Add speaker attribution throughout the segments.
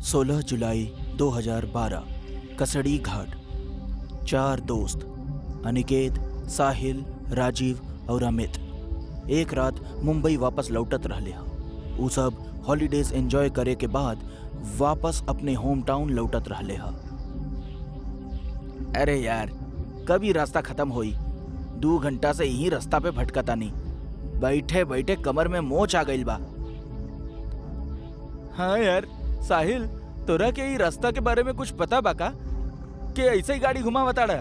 Speaker 1: 16 जुलाई 2012 कसड़ी घाट। 4 दोस्त अनिकेत, साहिल, राजीव और अमित एक रात मुंबई वापस लौटत रहले ह। उ सब हॉलीडेज एंजॉय करे के बाद वापस अपने होम टाउन लौटत रहले ह। अरे यार, कभी रास्ता खत्म होई। 2 घंटा से यही रास्ता पे भटकतानी। बैठे बैठे कमर में मोच आ गइल बा। हाँ यार साहिल, तोरा के ई रास्ता के बारे में कुछ पता बा का? के ऐसे ही गाड़ी घुमावताड़ा?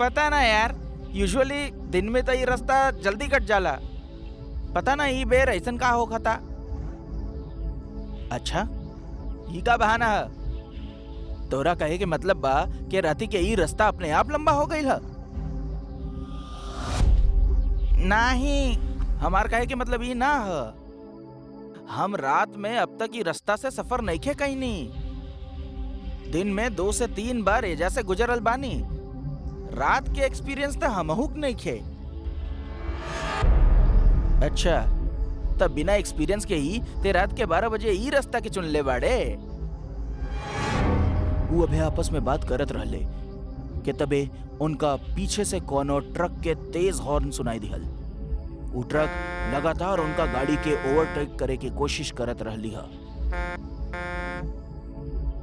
Speaker 1: पता ना यार, यूजुअली दिन में तो ये रास्ता जल्दी कट जाला। पता ना ई बेर ऐसन का होखता। अच्छा, ई का बहाना है? तोरा कहे के मतलब बा कि राती के ई रास्ता अपने आप लंबा हो गइल है? नहीं, हमार कहे के मतलब ई ना है। हम रात में अब तक ई रास्ता से सफर नइखे कइनी। दिन में 2 से 3 बार एजा से गुजरल बानी। रात के एक्सपीरियंस तो हमहू नइखे। अच्छा, तब बिना एक्सपीरियंस के ही ते रात के 12 बजे ई रास्ता के चुन ले बाड़े। वो अभे आपस में बात करत रहले कि तबे उनका पीछे से कोनो ट्रक के तेज हॉर्न सुनाई दिहल। वो ट्रक लगातार उनका गाड़ी के ओवरटेक करे की कोशिश करत रहली हा।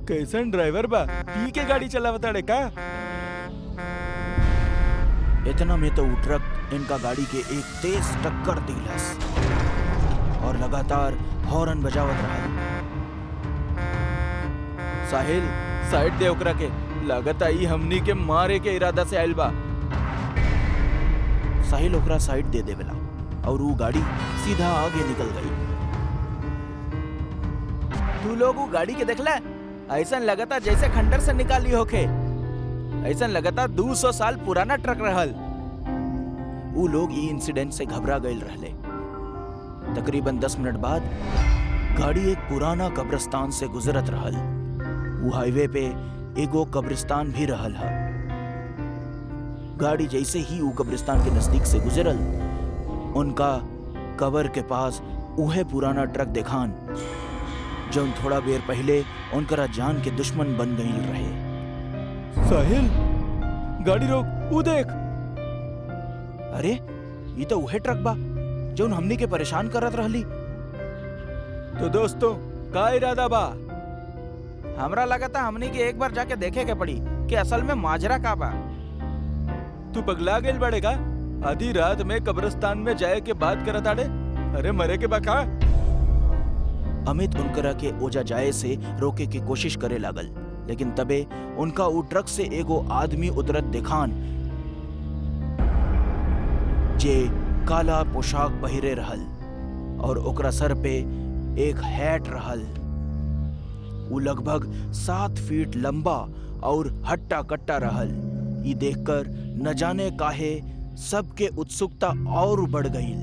Speaker 1: कैसन ड्राइवर बा? पी के गाड़ी चलावताड़े का? इतना में तो वो ट्रक इनका गाड़ी के एक तेज टक्कर दिलस और लगातार हॉर्न बजावत रहा। साहिल, साइड दे ओकरा के। लागत आई हमनी के मारे के इरादा से आइल बा। साहिल ओकरा साइड दे देवेला और वो गाड़ी सीधा आगे निकल गई। तू लोग वो गाड़ी के देखला? ऐसा लगता जैसे खंडर से निकाली होके। ऐसा लगता 200 साल पुराना ट्रक रहल। वो लोग ये इंसिडेंट से घबरा गए रहले। तकरीबन 10 मिनट बाद गाड़ी एक पुराना कब्रिस्तान से गुजरत रहल। वो हाईवे पे एगो कब्रिस्तान भी रहल है। गाड़ी जैसे ही वो कब्रिस्तान के नजदीक से गुजरल, उनका कबर के पास उहे पुराना ट्रक देखान जो थोड़ा देर पहले उनकरा जान के दुश्मन बन गई रहे। साहिल, गाड़ी रोक, वो देख। अरे, ये तो उहे ट्रक बा जो हमनी के परेशान करत रहली। तो दोस्तों, का इरादा बा? हमरा लगा था हमनी के एक बार जाके देखे के पड़ी कि असल में माजरा का बा। तू पगला गेल बड़े का? आधी रात में कब्रिस्तान में जाए के बात करत आड़े? अरे मरे के बका। अमित उनकरा के ओजा जाए से रोके की कोशिश करे लागल, लेकिन तबे उनका वो ट्रक से एगो आदमी उतरत देखान जे काला पोशाक पहिरे रहल और ओकरा सर पे एक हैट रहल। वो लगभग 7 फीट लंबा और हट्टा कट्टा रहल। ये देखकर न जाने काहे सबके उत्सुकता और बढ़ गई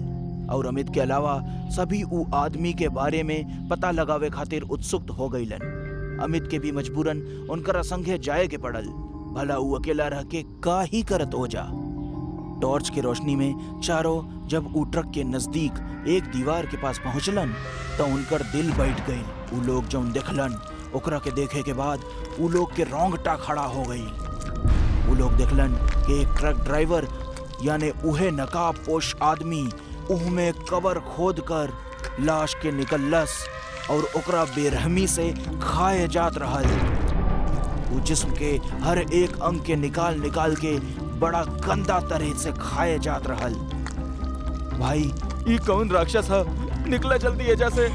Speaker 1: और अमित के अलावा सभी उ आदमी के बारे में पता लगावे खातिर उत्सुक हो गईलन। अमित के भी मजबूरन उनकरा संगे जाए के पड़ल। भला उ अकेला रह के का ही करत हो जा। टॉर्च के रोशनी में चारों जब उ ट्रक के नजदीक एक दीवार के पास पहुंचलन तो उनकर दिल बैठ गई। उ लोग जौन देखलन ओकरा के देखे के बाद उ लोग के रोंगटा खड़ा हो गई। उ लोग देखलन कि एक ट्रक ड्राइवर यानी उहे नकाब पोश आदमी उहमे कबर खोद कर लाश के निकलस और ओकरा बेरहमी से खाए जात रहल। वो जिस्म के हर एक अंग के निकाल निकाल के बड़ा गंदा तरह से खाए जात रहल। भाई, ये कौन राक्षस है? निकला जल्दी एजा से।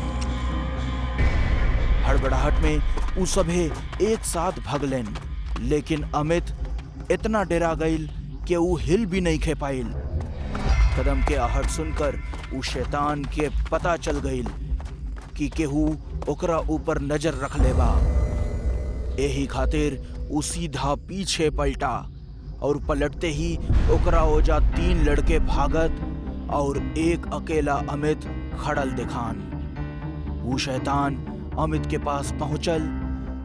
Speaker 1: हड़बड़ाहट में उ सभे एक साथ भगलन, लेकिन अमित इतना डरा गईल कि वो हिल भी नहीं खे पाइल। कदम के आहट सुनकर उ शैतान के पता चल गईल कि केहू ओकरा ऊपर नजर रख लेबा। यही खातिर उ सीधा पीछे पलटा और पलटते ही ओकरा ओजा 3 लड़के भागत और एक अकेला अमित खड़ल दिखान। वो शैतान अमित के पास पहुंचल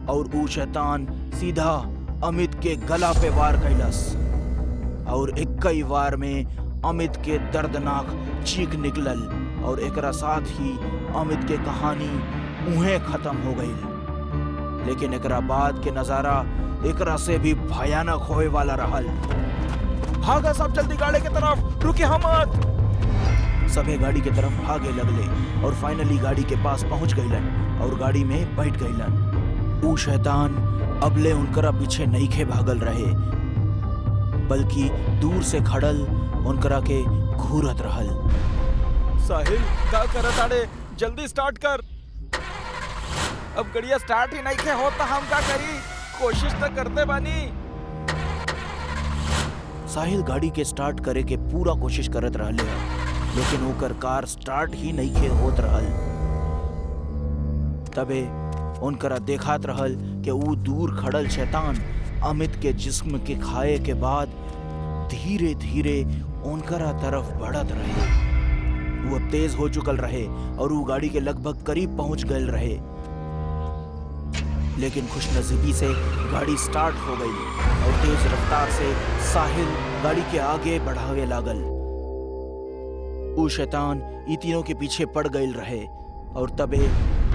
Speaker 1: और वो शैतान सीधा अमित के गला पे वार कैलस और 21 वार में अमित के दर्दनाक चीख निकलल और एकरा साथ ही अमित के कहानी उहें खत्म हो गई। लेकिन एकरा बाद के नजारा एकरा से भी भयानक होए वाला रहल। भागा सब जल्दी गाड़ी के तरफ, रुके हम मत। सबे गाड़ी के तरफ भागे लगले और फाइनली गाड़ी के पास पहुंच गईलन और गाड़ी में बैठ गईलन। ऊ शैतान अबले उनकरा पीछे नईखे भागल रहे, बल्कि दूर से खड़ल उनकरा के घूरत रहल।
Speaker 2: साहिल का करत आड़े, जल्दी स्टार्ट कर। अब गड़िया स्टार्ट ही नहीं के हो तो हम का करी, कोशिश तो करते बानी।
Speaker 1: साहिल गाड़ी के स्टार्ट करे के पूरा कोशिश करत रहले है, लेकिन ओकर कार स्टार्ट ही नहीं के होत रहल। तबे उनकरा देखात रहल कि ऊ दूर खड़ल शैतान अमित के जिस्म के खाए के बाद धीरे धीरे उनकरा तरफ बढ़त रहे। वो अब तेज हो चुकल रहे और वो गाड़ी के लगभग करीब पहुंच गए रहे। लेकिन खुशनसीबी से गाड़ी स्टार्ट हो गई और तेज रफ्तार से साहिल गाड़ी के आगे बढ़ावे लागल। वो शैतान ई तीनों के पीछे पड़ गई रहे और तबे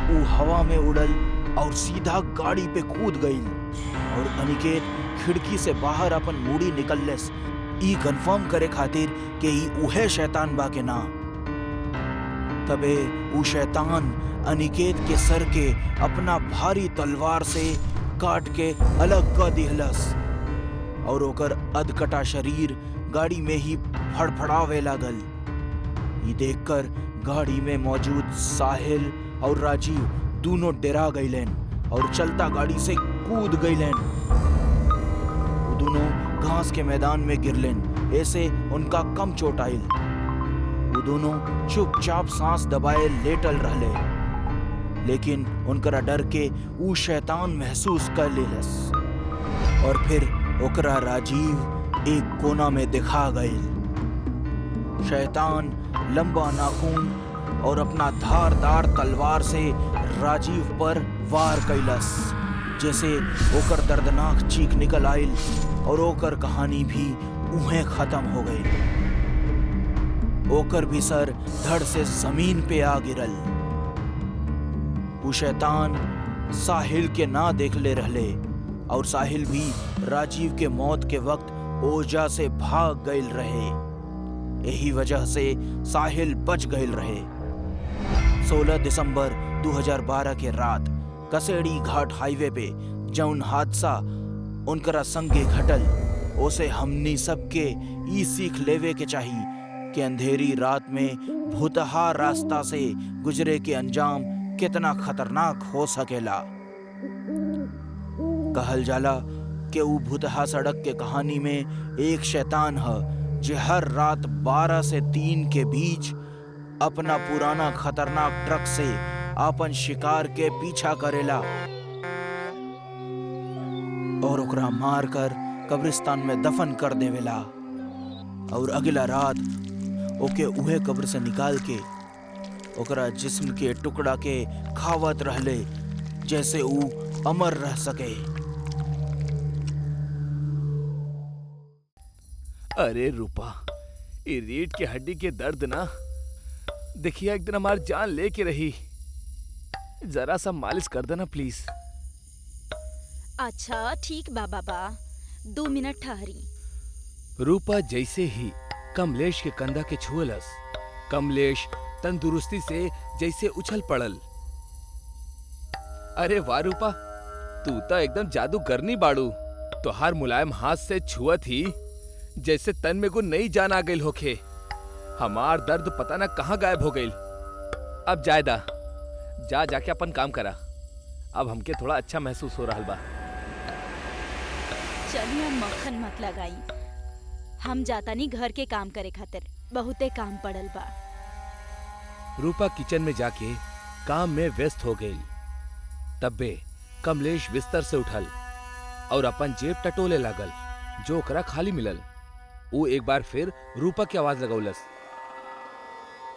Speaker 1: वो हवा में उड़ल और सीधा गाड़ी पे कूद गई और अनिकेत खिड़की से बाहर अपन मूड़ी निकललेस ई कंफर्म करे खातिर कि ई उहे शैतान बा के ना। तबे वो शैतान अनिकेत के सर के अपना भारी तलवार से काट के अलग कर दिहलस और ओकर अधकटा शरीर गाड़ी में ही फड़फड़ावे लागल। ये देखकर गाड़ी में मौजूद साहिल और राजीव दोनों डरा गईलेन और चलता गाड़ी से कूद गईलेन। वो दोनों घास के मैदान में गिरलेन, ऐसे उनका कम चोट आइल। वो दोनों चुपचाप सांस दबाए लेटल रहले, लेकिन उनकरा डर के ऊ शैतान महसूस कर लेलस और फिर ओकरा राजीव एक कोना में दिखा गईल। शैतान लंबा नाखून और अपना धारदार तलवार से राजीव पर वार कैलस, जैसे ओकर दर्दनाक चीख निकल आइल और ओकर कहानी भी उहें खत्म हो गई। ओकर भी सर धड़ से जमीन पे आ गिरल। वो शैतान साहिल के ना देख ले रहले और साहिल भी राजीव के मौत के वक्त ओजा से भाग गईल रहे। यही वजह से साहिल बच गईल रहे। 16 दिसंबर 2012 के रात कसेड़ी घाट हाईवे पे जौन हादसा उनकरा संगे घटल, ओसे हमनी सबके ई सीख लेवे के चाहिए कि अंधेरी रात में भुतहा रास्ता से गुजरे के अंजाम कितना खतरनाक हो सकेला। कहल जाला कि ऊ भुतहा सड़क के कहानी में एक शैतान है जो हर रात 12 से 3 के बीच अपना पुराना खतरनाक ट्रक से अपन शिकार के पीछा करेला और ओकरा मार कर कब्रिस्तान में दफन कर देवेला और अगला रात ओके उहे कब्र से निकाल के ओकरा जिस्म के टुकड़ा के खावत रहले, जैसे ऊ अमर रह सके।
Speaker 3: अरे रूपा, ये रीढ़ की हड्डी के दर्द ना देखिए एक दिन हमारी जान लेके रही। जरा सा मालिश कर देना प्लीज।
Speaker 4: अच्छा ठीक बा बाबा, 2 मिनट ठहरी।
Speaker 3: रूपा जैसे ही कमलेश के कंधा के छुअलस, कमलेश तंदुरुस्ती से जैसे उछल पड़ल। अरे वाह रूपा, तू तो एकदम जादूगरनी बाड़ू। तो हर मुलायम हाथ से छुअत ही जैसे तन में को नई जान आ गई होखे। हमार दर्द पता ना कहाँ गायब हो गई। अब जायदा जा जाके अपन काम करा। अब हमके थोड़ा अच्छा महसूस हो रहा बा।
Speaker 4: चलिए मक्खन मत लगाई, हम जाता नहीं घर के काम करे खातिर, बहुते काम पड़ल बा।
Speaker 3: रूपा किचन में जाके काम में व्यस्त हो गई। तब्बे कमलेश बिस्तर से उठल और अपन जेब टटोले लागल जो ओकरा खाली मिलल। वो एक बार फिर रूपा की आवाज लगौलस।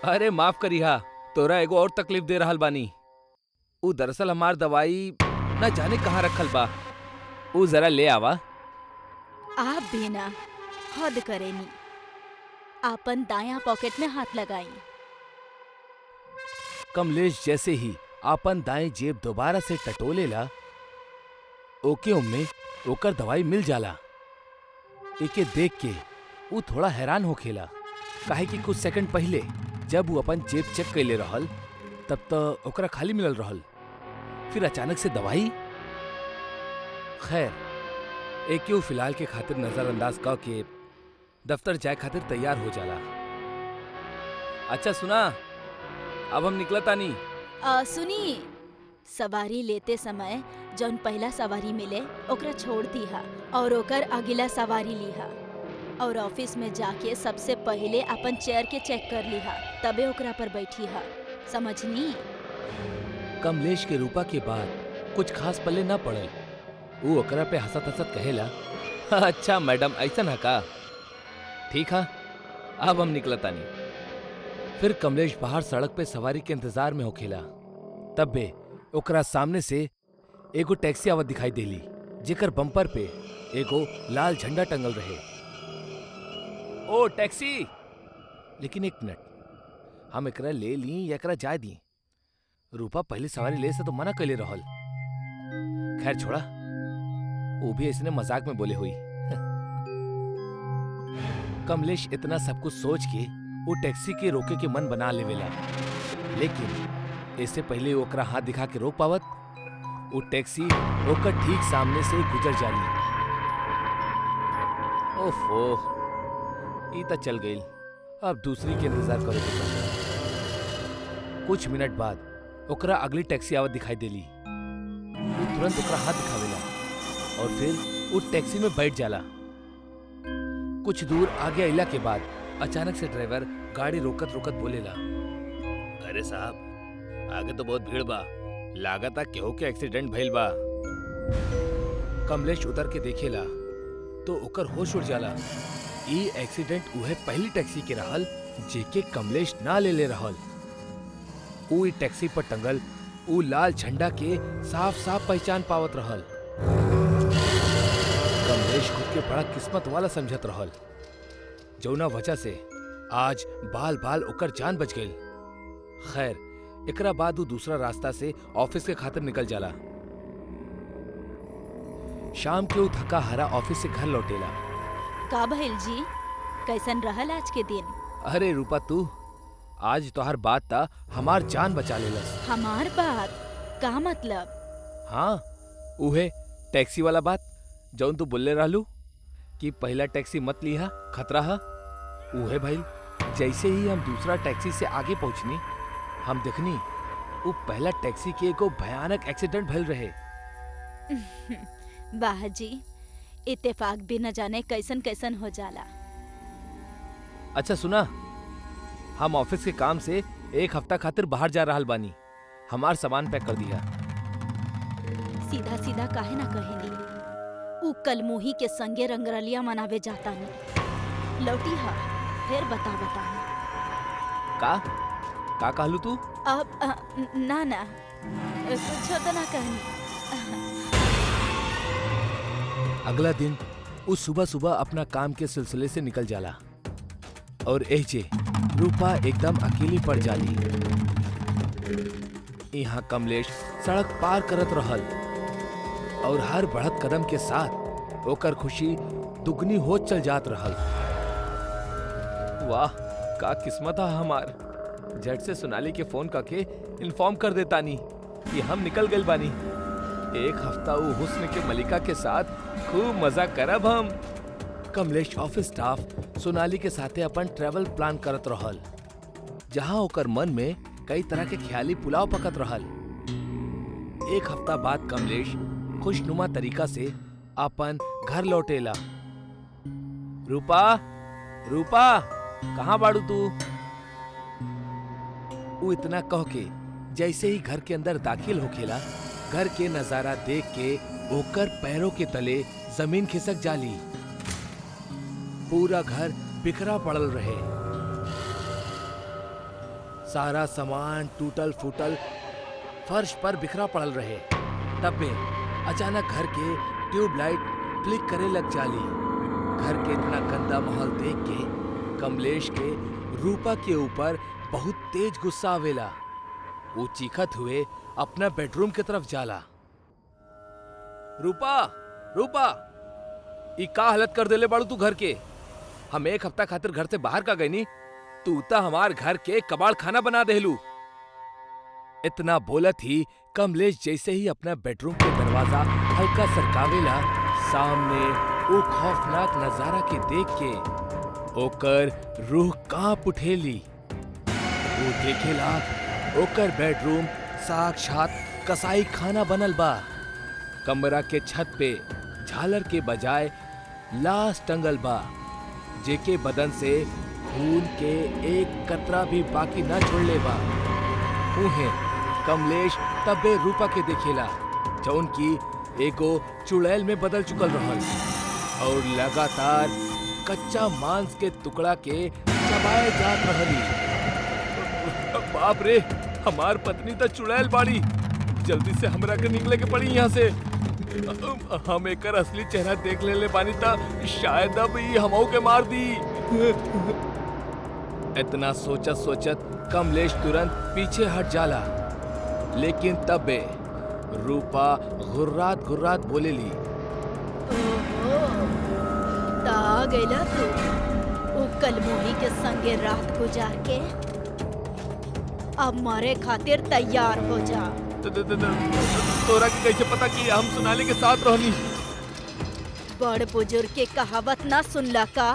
Speaker 3: अरे माफ करिहा, तोरा एगो और तकलीफ दे रहल बानी। ऊ दरअसल हमार दवाई ना जाने कहाँ रखल बा, ऊ जरा ले आवा।
Speaker 4: आप भी ना हद करेनी, आपन दायां पॉकेट में हाथ लगाई।
Speaker 3: कमलेश जैसे ही आपन दाएं जेब दोबारा से टटोलेला, ओके उम्मे ओकर दवाई मिल जाला। एके देख के वो थोड़ा हैरान होखेला, काहे कि कुछ सेकंड पहले जब वो अपन जेब चेक कैले रहल तब तो ओकरा खाली मिलल रहल, फिर अचानक से दवाई। खैर, एके वो फिलहाल के खातिर नजरअंदाज क के दफ्तर जाए खातिर तैयार हो जाला। अच्छा सुना, अब हम निकला तानी।
Speaker 4: सुनी, सवारी लेते समय जौन पहला सवारी मिले ओकरा छोड़ दीहा और ओकर अगला सवारी लीहा, और ऑफिस में जाके सबसे पहले अपन चेयर के चेक कर लीहा, तबे ओकरा पर बैठीहा, समझनी?
Speaker 3: कमलेश के रूपा के बाद कुछ खास पल्ले ना पड़ल। वो ओकरा पे हंसत हंसत कहेला, अच्छा मैडम ऐसा ना का, ठीक है, अब हम निकला तानी। फिर कमलेश बाहर सड़क पे सवारी के इंतजार में होखेला, तब बे ओकरा सामने से एगो टैक्सी आवत दिखाई देली, जेकर बम्पर पे एगो लाल झंडा टंगल रहे। ओ टैक्सी! लेकिन एक मिनट, हम एकरा ले ली या एकरा जाए दी? रूपा पहली सवारी ले से तो मना कैले रहल। खैर छोड़ा, वो भी इसने मजाक में बोले हुई। कमलेश इतना सब कुछ सोच के वो टैक्सी के रोके के मन बना लेवेला, लेकिन इससे पहले वो ओकरा हाथ दिखा के रोक पावत, वो टैक्सी ओकर ठीक सामने से गुजर जाली। ओफो, ई त चल गई, अब दूसरी के इंतजार करो के पड़ी। कुछ मिनट बाद ओकरा अगली टैक्सी आवत दिखाई देली। वो तुरंत ओकरा हाथ दिखावेला और फिर वो टैक्सी में बैठ जाला। कुछ दूर आगे अइला के बाद अचानक से ड्राइवर गाड़ी रोकत रोकत बोलेला, अरे साहब, आगे तो बहुत भीड़ बा, लागता केहू के एक्सीडेंट भइल बा। कमलेश उतर के देखेला तो ओकर होश उड़ जाला। ई एक्सीडेंट उहे पहली टैक्सी के रहल जेके कमलेश ना ले रहल। ऊ ई टैक्सी पर टंगल ऊ लाल झंडा के साफ साफ पहचान पावत रहल। कमलेश खुद के बड़ा किस्मत वाला समझत रहल, जौना वजह से आज बाल बाल ओकर जान बच गई। खैर, एकरा बाद वो दूसरा रास्ता से ऑफिस के खातिर निकल जाला। शाम के वो थका हारा ऑफिस से घर लौटेला।
Speaker 4: का भइल जी, कैसन रहल आज के दिन?
Speaker 3: अरे रूपा, तू आज तोहर बात ता हमार जान बचा लेलस।
Speaker 4: हमार बात? का मतलब?
Speaker 3: हाँ, उहे टैक्सी वाला बात जौन तू बोले रहलू कि पहला टैक्सी मत लिहा, खतरा है। उहे भाई, जैसे ही हम दूसरा टैक्सी से आगे पहुंचनी, हम देखनी वो पहला टैक्सी के एगो भयानक एक्सीडेंट भइल रहे।
Speaker 4: वाह जी, इत्तेफाक भी न जाने कैसन कैसन हो जाला।
Speaker 3: अच्छा सुना, हम ऑफिस के काम से एक हफ्ता खातिर बाहर जा रहल बानी, हमार सामान पैक कर दिया।
Speaker 4: सीधा सीधा काहे ना कहेली, ऊ कलमुही के संगे रंगरलिया मनावे जाता नहीं, लौटी हा फिर बता
Speaker 3: का कहलू तू?
Speaker 4: अब ना ना, कुछ तो ना कहनी।
Speaker 3: अगला दिन वो सुबह सुबह अपना काम के सिलसिले से निकल जाला और एजे रूपा एकदम अकेली पड़ जाली। यहाँ कमलेश सड़क पार करत रहल और हर बढ़त कदम के साथ ओकर खुशी दुगनी हो चल जात रहल। वाह, का किस्मत है हमार। झट से सोनाली के फोन करके इन्फॉर्म कर देता नी कि हम निकल गए बानी। एक हफ्ता वो हुस्न के मलिका के साथ खूब मजा करब हम। कमलेश ऑफिस स्टाफ सोनाली के साथे अपन ट्रैवल प्लान करत रहल, जहां ओकर मन में कई तरह के ख्याली पुलाव पकत रहल। एक हफ्ता बाद कमलेश खुशनुमा तरीका से अपन घर लौटेला। रूपा, रूपा, कहाँ बाड़ू तू? वो इतना कह के जैसे ही घर के अंदर दाखिल होखेला, घर के नजारा देख के ओकर पैरों के तले जमीन खिसक जाली। पूरा घर बिखरा पड़ल रहे, सारा सामान टूटल फूटल फर्श पर बिखरा पड़ल रहे। तब में अचानक घर के ट्यूबलाइट फ्लिक करे लग जाली। घर के इतना गंदा माहौल देख के कमलेश के रूपा के ऊपर बहुत तेज गुस्सा आवेला। वो चीखत हुए अपना बेडरूम की तरफ जाला। रूपा, रूपा, ई का हालत कर देले बाड़ू तू घर के? हम एक हफ्ता खातिर घर से बाहर का गई नी, तू ता हमार घर के कबाड़ खाना बना देलू। इतना बोलत ही कमलेश जैसे ही अपना बेडरूम के दरवाजा हल्का सरकावेला, सामने वो खौफनाक नजारा के देख के ओकर रूह कांप उठेली। वो देखेला ओकर बेडरूम साक्षात कसाई खाना बनल बा। कमरा के छत पे झालर के बजाय लाश टंगल बा, जेके बदन से खून के एक कतरा भी बाकी ना छोड़ले बा। उहे कमलेश तबे रूपा के देखेला, जौन की एगो चुड़ैल में बदल चुकल रहल और लगातार कच्चा मांस के टुकड़ा के चबाए जात रहली। बाप रे, हमार पत्नी तो चुड़ैल बाड़ी, जल्दी से हमरा के निकले के पड़ी यहाँ से। हम एकर असली चेहरा देख ले बानी ता शायद अब ई हमऊ के मार दी। इतना सोचत सोचत कमलेश तुरंत पीछे हट जाला, लेकिन तबे रूपा घुर्रात घुर्रात बोलेली,
Speaker 4: ओहो, ता आ गइला तू वो कलमोही के संगे रात गुजार के। अब मारे खातिर तैयार हो जा।
Speaker 3: तोरा के कैसे पता कि हम सोनाली के साथ रहनी?
Speaker 4: बड़ बुजुर्ग के कहावत ना सुनला का?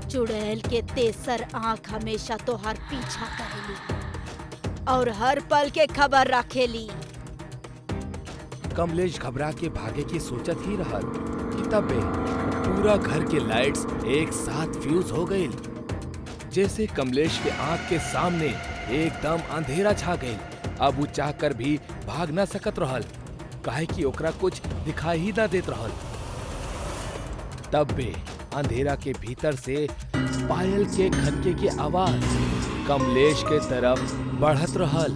Speaker 4: चुड़ैल के तेसर आंख हमेशा तोहार पीछा करेली और हर पल के खबर रखेली।
Speaker 3: कमलेश घबरा के भागे की सोचत ही रहल कि तबे पूरा घर के लाइट्स एक साथ फ्यूज हो गई। जैसे कमलेश के आंख के सामने एकदम अंधेरा छा गई। अब वो चाहकर भी भाग ना सकत रहल, काहे कि ओकरा कुछ दिखाई ही ना देत रहल। तब बे अंधेरा के भीतर से पायल के खनके की आवाज कमलेश के तरफ बढ़त रहल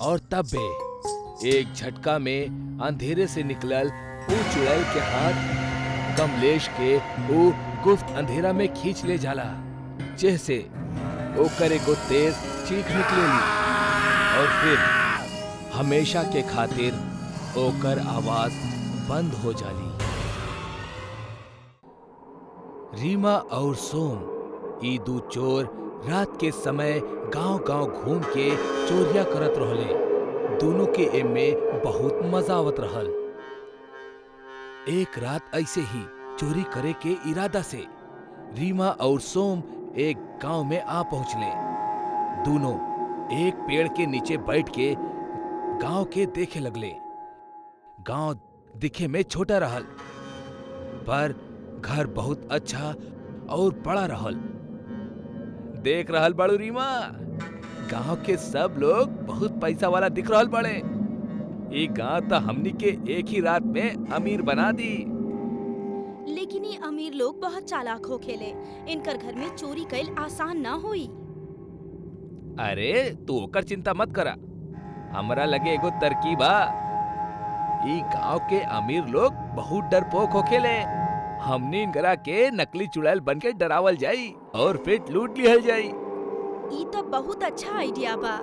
Speaker 3: और तब बे एक झटका में अंधेरे से निकलल वो चुड़ैल के हाथ कमलेश के वो गुप्त अंधेरा में खींच ले जाला, जैसे ओकर एगो तेज चीख निकलेली और फिर हमेशा के खातिर ओकर आवाज बंद हो जाली। रीमा और सोम ई दू चोर रात के समय गांव-गांव घूम के चोरिया करत रहले। दोनों के एमे बहुत मजा आवत रहल। एक रात ऐसे ही चोरी करे के इरादा से रीमा और सोम एक गांव में आ पहुंचले। दोनों एक पेड़ के नीचे बैठ के गांव के देखे लगले। गांव दिखे में छोटा रहल, पर घर बहुत अच्छा और बड़ा रहल। देख रहल बड़ू रीमा, गांव के सब लोग बहुत पैसा वाला दिख रहल बड़े। ये गांव तो हमनी के एक ही रात में अमीर बना दी।
Speaker 4: लेकिन ये अमीर लोग बहुत चालाक हो खेले, इनकर घर में चोरी कैल आसान ना हुई।
Speaker 3: अरे तू ओकर चिंता मत करा, हमरा लगे एगो तरकीब बा। ई गांव के अमीर लोग बहुत डरपोक होखेले। हमनी इनकरा के नकली चुड़ैल बन के डरावल जाई और फिर लूट लिहल जाई।
Speaker 4: ई तो बहुत अच्छा आइडिया बा।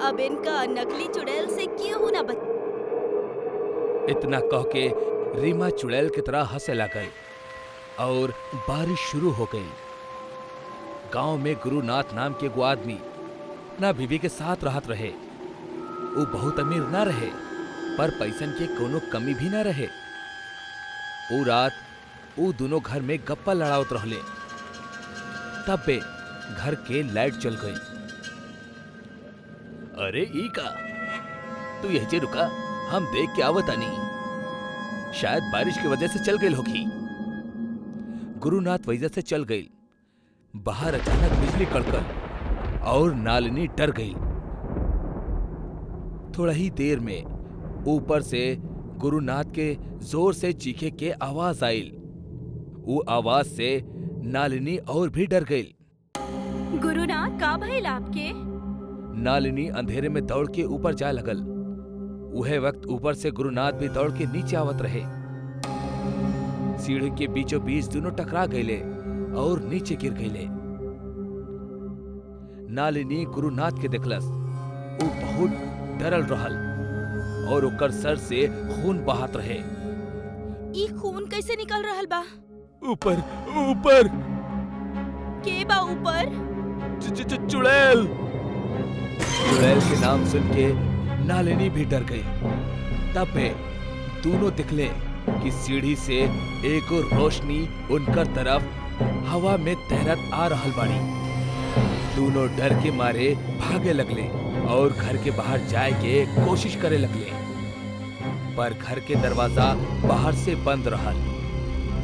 Speaker 4: अब इनका नकली चुड़ैल से क्यों ना बच।
Speaker 3: इतना कह के रीमा चुड़ैल की तरह हंसे लगल और बारिश शुरू हो गई। गांव में गुरुनाथ नाम के एगो आदमी अपना बीवी के साथ रहत रहे। वो बहुत अमीर ना रहे, पर पैसन के कोनो कमी भी ना रहे। वो रात वो दोनों घर में गप्पा लड़ावत रहले। तब बे घर के लाइट चल गई। अरे ई का, तू यही रुका, हम देख के आवत आनी। शायद बारिश की वजह से चल गई होगी। गुरुनाथ वजह से चल गई। बाहर अचानक बिजली कड़कल और नालिनी डर गई। थोड़ा ही देर में ऊपर से गुरुनाथ के जोर से चीखे के आवाज आई। वो आवाज से नालिनी और भी डर गई।
Speaker 4: गुरुनाथ का भइल आपके?
Speaker 3: नालिनी अंधेरे में दौड़ के ऊपर जा लगल। उहे वक्त ऊपर से गुरुनाथ भी दौड़ के नीचे आवत रहे। सीढ़ी के बीचों बीच दोनों टकरा गए और नीचे गिर गए। नालिनी गुरुनाथ के देखलस वो बहुत डरल रहल और ओकर सर से खून बहत रहे।
Speaker 4: ई खून कैसे निकल रहल बा?
Speaker 3: ऊपर ऊपर
Speaker 4: के बा ऊपर?
Speaker 3: चुड़ैल। चुड़ैल के नाम सुन के नालिनी भी डर गई। तब वे दोनों दिखले कि सीढ़ी से एक रोशनी उनकर तरफ हवा में तैरत आ रहल बाड़ी। दोनों डर के मारे भागे लगले और घर के बाहर जाए के कोशिश करे लगले, पर घर के दरवाजा बाहर से बंद रहल।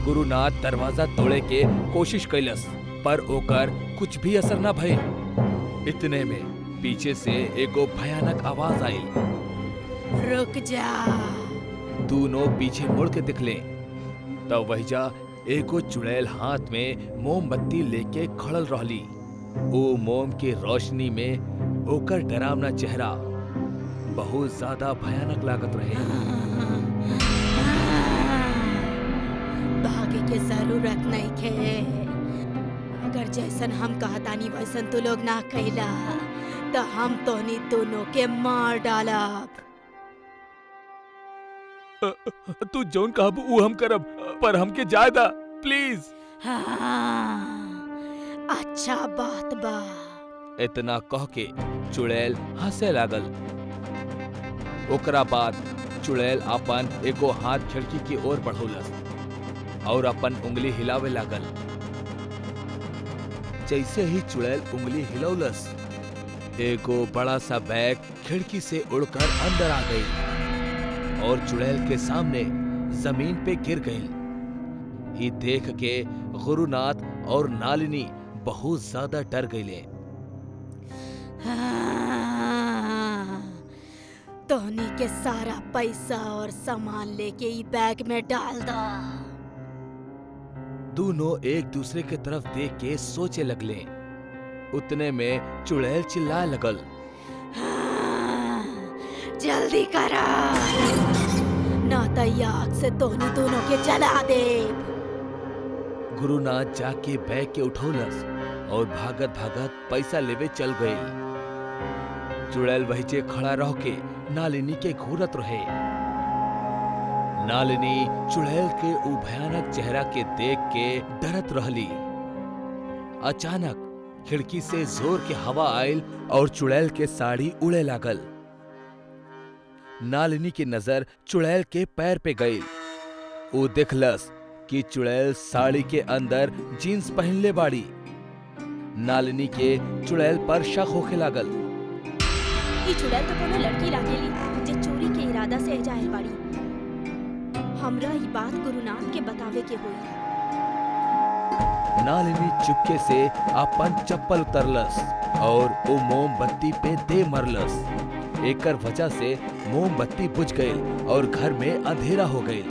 Speaker 3: गुरुनाथ दरवाजा तोड़े के कोशिश कैलस, पर ओकर कुछ भी असर न भइल। इतने में पीछे से एगो भयानक आवाज आई।
Speaker 4: रुक जा।
Speaker 3: दोनों पीछे मुड़ के दिखले तब वहीजा एगो चुड़ैल हाथ में मोमबत्ती लेके खड़ल रहली। ओ मोम के रोशनी में ओकर डरावना चेहरा बहुत ज्यादा भयानक लागत रहे।
Speaker 4: भागे के जरूरत नहीं खे। अगर जैसन हम कहतानी वैसन तू लोग ना कैला तो हम तोनी दोनों के मार डालब।
Speaker 3: तू जौन कहब ऊ हम करब, पर हमके जायदा प्लीज।
Speaker 4: हाँ, अच्छा बात बा।
Speaker 3: इतना कह के चुड़ैल हंसे लागल। ओकरा बाद चुड़ैल अपन एगो हाथ खिड़की की ओर बढ़ौलस और अपन उंगली हिलावे लागल। जैसे ही चुड़ैल उंगली हिलौलस, एगो बड़ा सा बैग खिड़की से उड़कर अंदर आ गई और चुड़ैल के सामने जमीन पे गिर गई। ये देख के गुरुनाथ और नालिनी बहुत ज्यादा डर गईले।
Speaker 4: तोनी के सारा पैसा और सामान लेके ई बैग में डाल दो।
Speaker 3: दोनों एक दूसरे के तरफ देख के सोचे लगले। उतने में चुड़ैल चिल्लाए लगल,
Speaker 4: जल्दी करो ना तो आग से तोनी दोनों के जला दे।
Speaker 3: गुरुनाथ जाके बैग के उठौलस और भागत भागत पैसा लेवे चल गई। चुड़ैल वहीचे खड़ा रह के नालिनी के घूरत रहे। नालिनी चुड़ैल के ऊ भयानक चेहरा के देख के डरत रहली। अचानक खिड़की से जोर के हवा आयल और चुड़ैल के साड़ी उड़े लागल। नालिनी की नजर चुड़ैल के पैर पे गई। वो देखलस कि चुड़ैल साड़ी के अंदर जीन्स पहनले बाड़ी। नालिनी के चुड़ैल पर शक होखे लागल।
Speaker 4: ई चुड़ैल तो कोनो लड़की लागेली जे चोरी के इरादा से एजा आइल बाड़ी। हमरा ई बात गुरुनाथ के बतावे के होई।
Speaker 3: नालिनी चुपके से अपन चप्पल उतरलस और वो मोमबत्ती पे दे मरलस। एकर वजह से मोमबत्ती बुझ गई और घर में अंधेरा हो गई।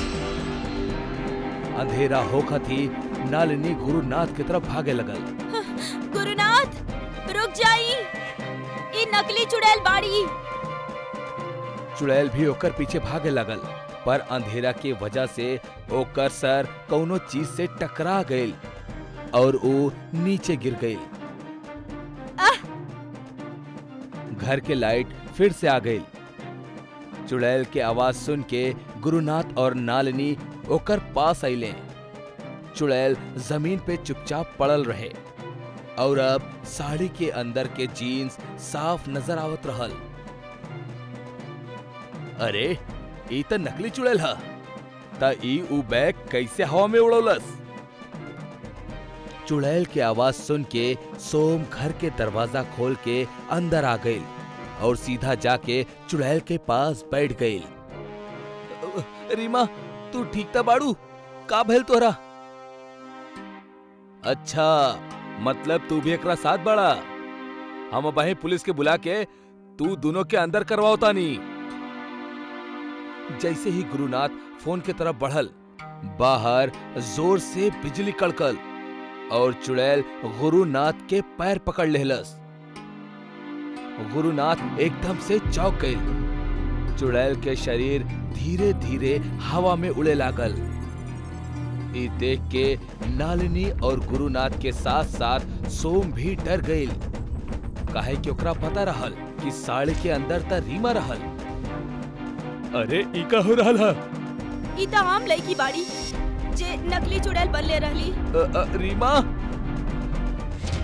Speaker 3: अंधेरा होखत ही नालिनी गुरुनाथ की तरफ भागे लगल।
Speaker 4: गुरुनाथ रुक जाई, ई नकली चुड़ैल बाड़ी।
Speaker 3: चुड़ैल भी ओकर पीछे भागे लगल, पर अंधेरा के वजह से ओकर सर कौनो चीज से टकरा गई और वो नीचे गिर गई। घर के लाइट फिर से आ गई। चुड़ैल के आवाज सुन के गुरुनाथ और नालिनी ओकर पास आइले। चुड़ैल जमीन पे चुपचाप पड़ल रहे और अब साड़ी के अंदर के जीन्स साफ नजर आवत रहल। अरे ई त नकली चुड़ैल ह, ता ई ऊ बैग कैसे हवा में उड़ौलस? चुड़ैल की आवाज सुन के सोम घर के दरवाजा खोल के अंदर आ गई और सीधा जाके चुड़ैल के पास बैठ गई। रीमा, तू ठीक था बाड़ू? का भइल तोरा? अच्छा, मतलब तू भी एकरा साथ बड़ा। हम अब पुलिस के बुला के तू दोनों के अंदर करवाओ तानी। जैसे ही गुरुनाथ फोन के तरफ बढ़ल, बाहर जोर से बिजली कड़कल और चुड़ैल गुरुनाथ के पैर पकड़ लेहलस। गुरुनाथ एकदम से चौंक गई। चुड़ैल के शरीर धीरे धीरे हवा में उड़े लागल। ये देख के नालिनी और गुरुनाथ के साथ साथ सोम भी डर गई, काहे कि ओकरा पता रहल कि साड़ी के अंदर त रीमा रहल। अरे ई का हो रहल है?
Speaker 4: ई त आम लड़की बाड़ी जे नकली चुड़ैल बनले रहली।
Speaker 3: रीमा।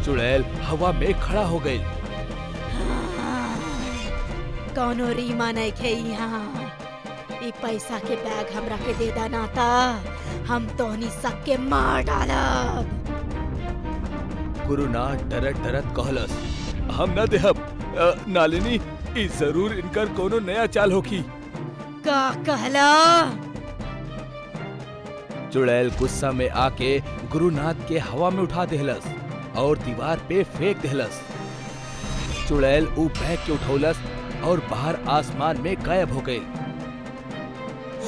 Speaker 3: चुड़ैल हवा में खड़ा हो गई।
Speaker 4: कौनो रीमा नहीं खे यहाँ। ई पैसा के बैग हमरा के दे दाना ता हम तोहनी सबके मार डालब।
Speaker 3: गुरुनाथ डरत डरत कहलस, हम न देहब। नालिनी, ई जरूर इनकर कोनो नया चाल होकी।
Speaker 4: का कहला?
Speaker 3: चुड़ैल गुस्सा में आके गुरुनाथ के हवा में उठा देहलस और दीवार पे फेंक देहलस। चुड़ैल ऊ बैग के उठौलस और बाहर आसमान में गायब हो गई।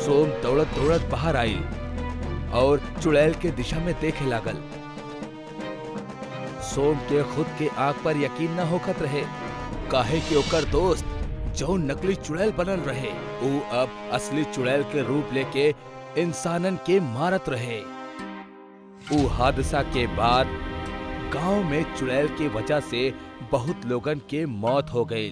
Speaker 3: सोम दौड़त दौड़त बाहर आई और चुड़ैल के दिशा में देखे लागल। सोम के खुद के आंख पर यकीन न होखत रहे, काहे कि ओकर दोस्त जो नकली चुड़ैल बनल रहे ऊ अब असली चुड़ैल के रूप लेके इंसानन के मारत रहे। ऊ हादसा के बाद गांव में चुड़ैल के वजह से बहुत लोगन के मौत हो गई,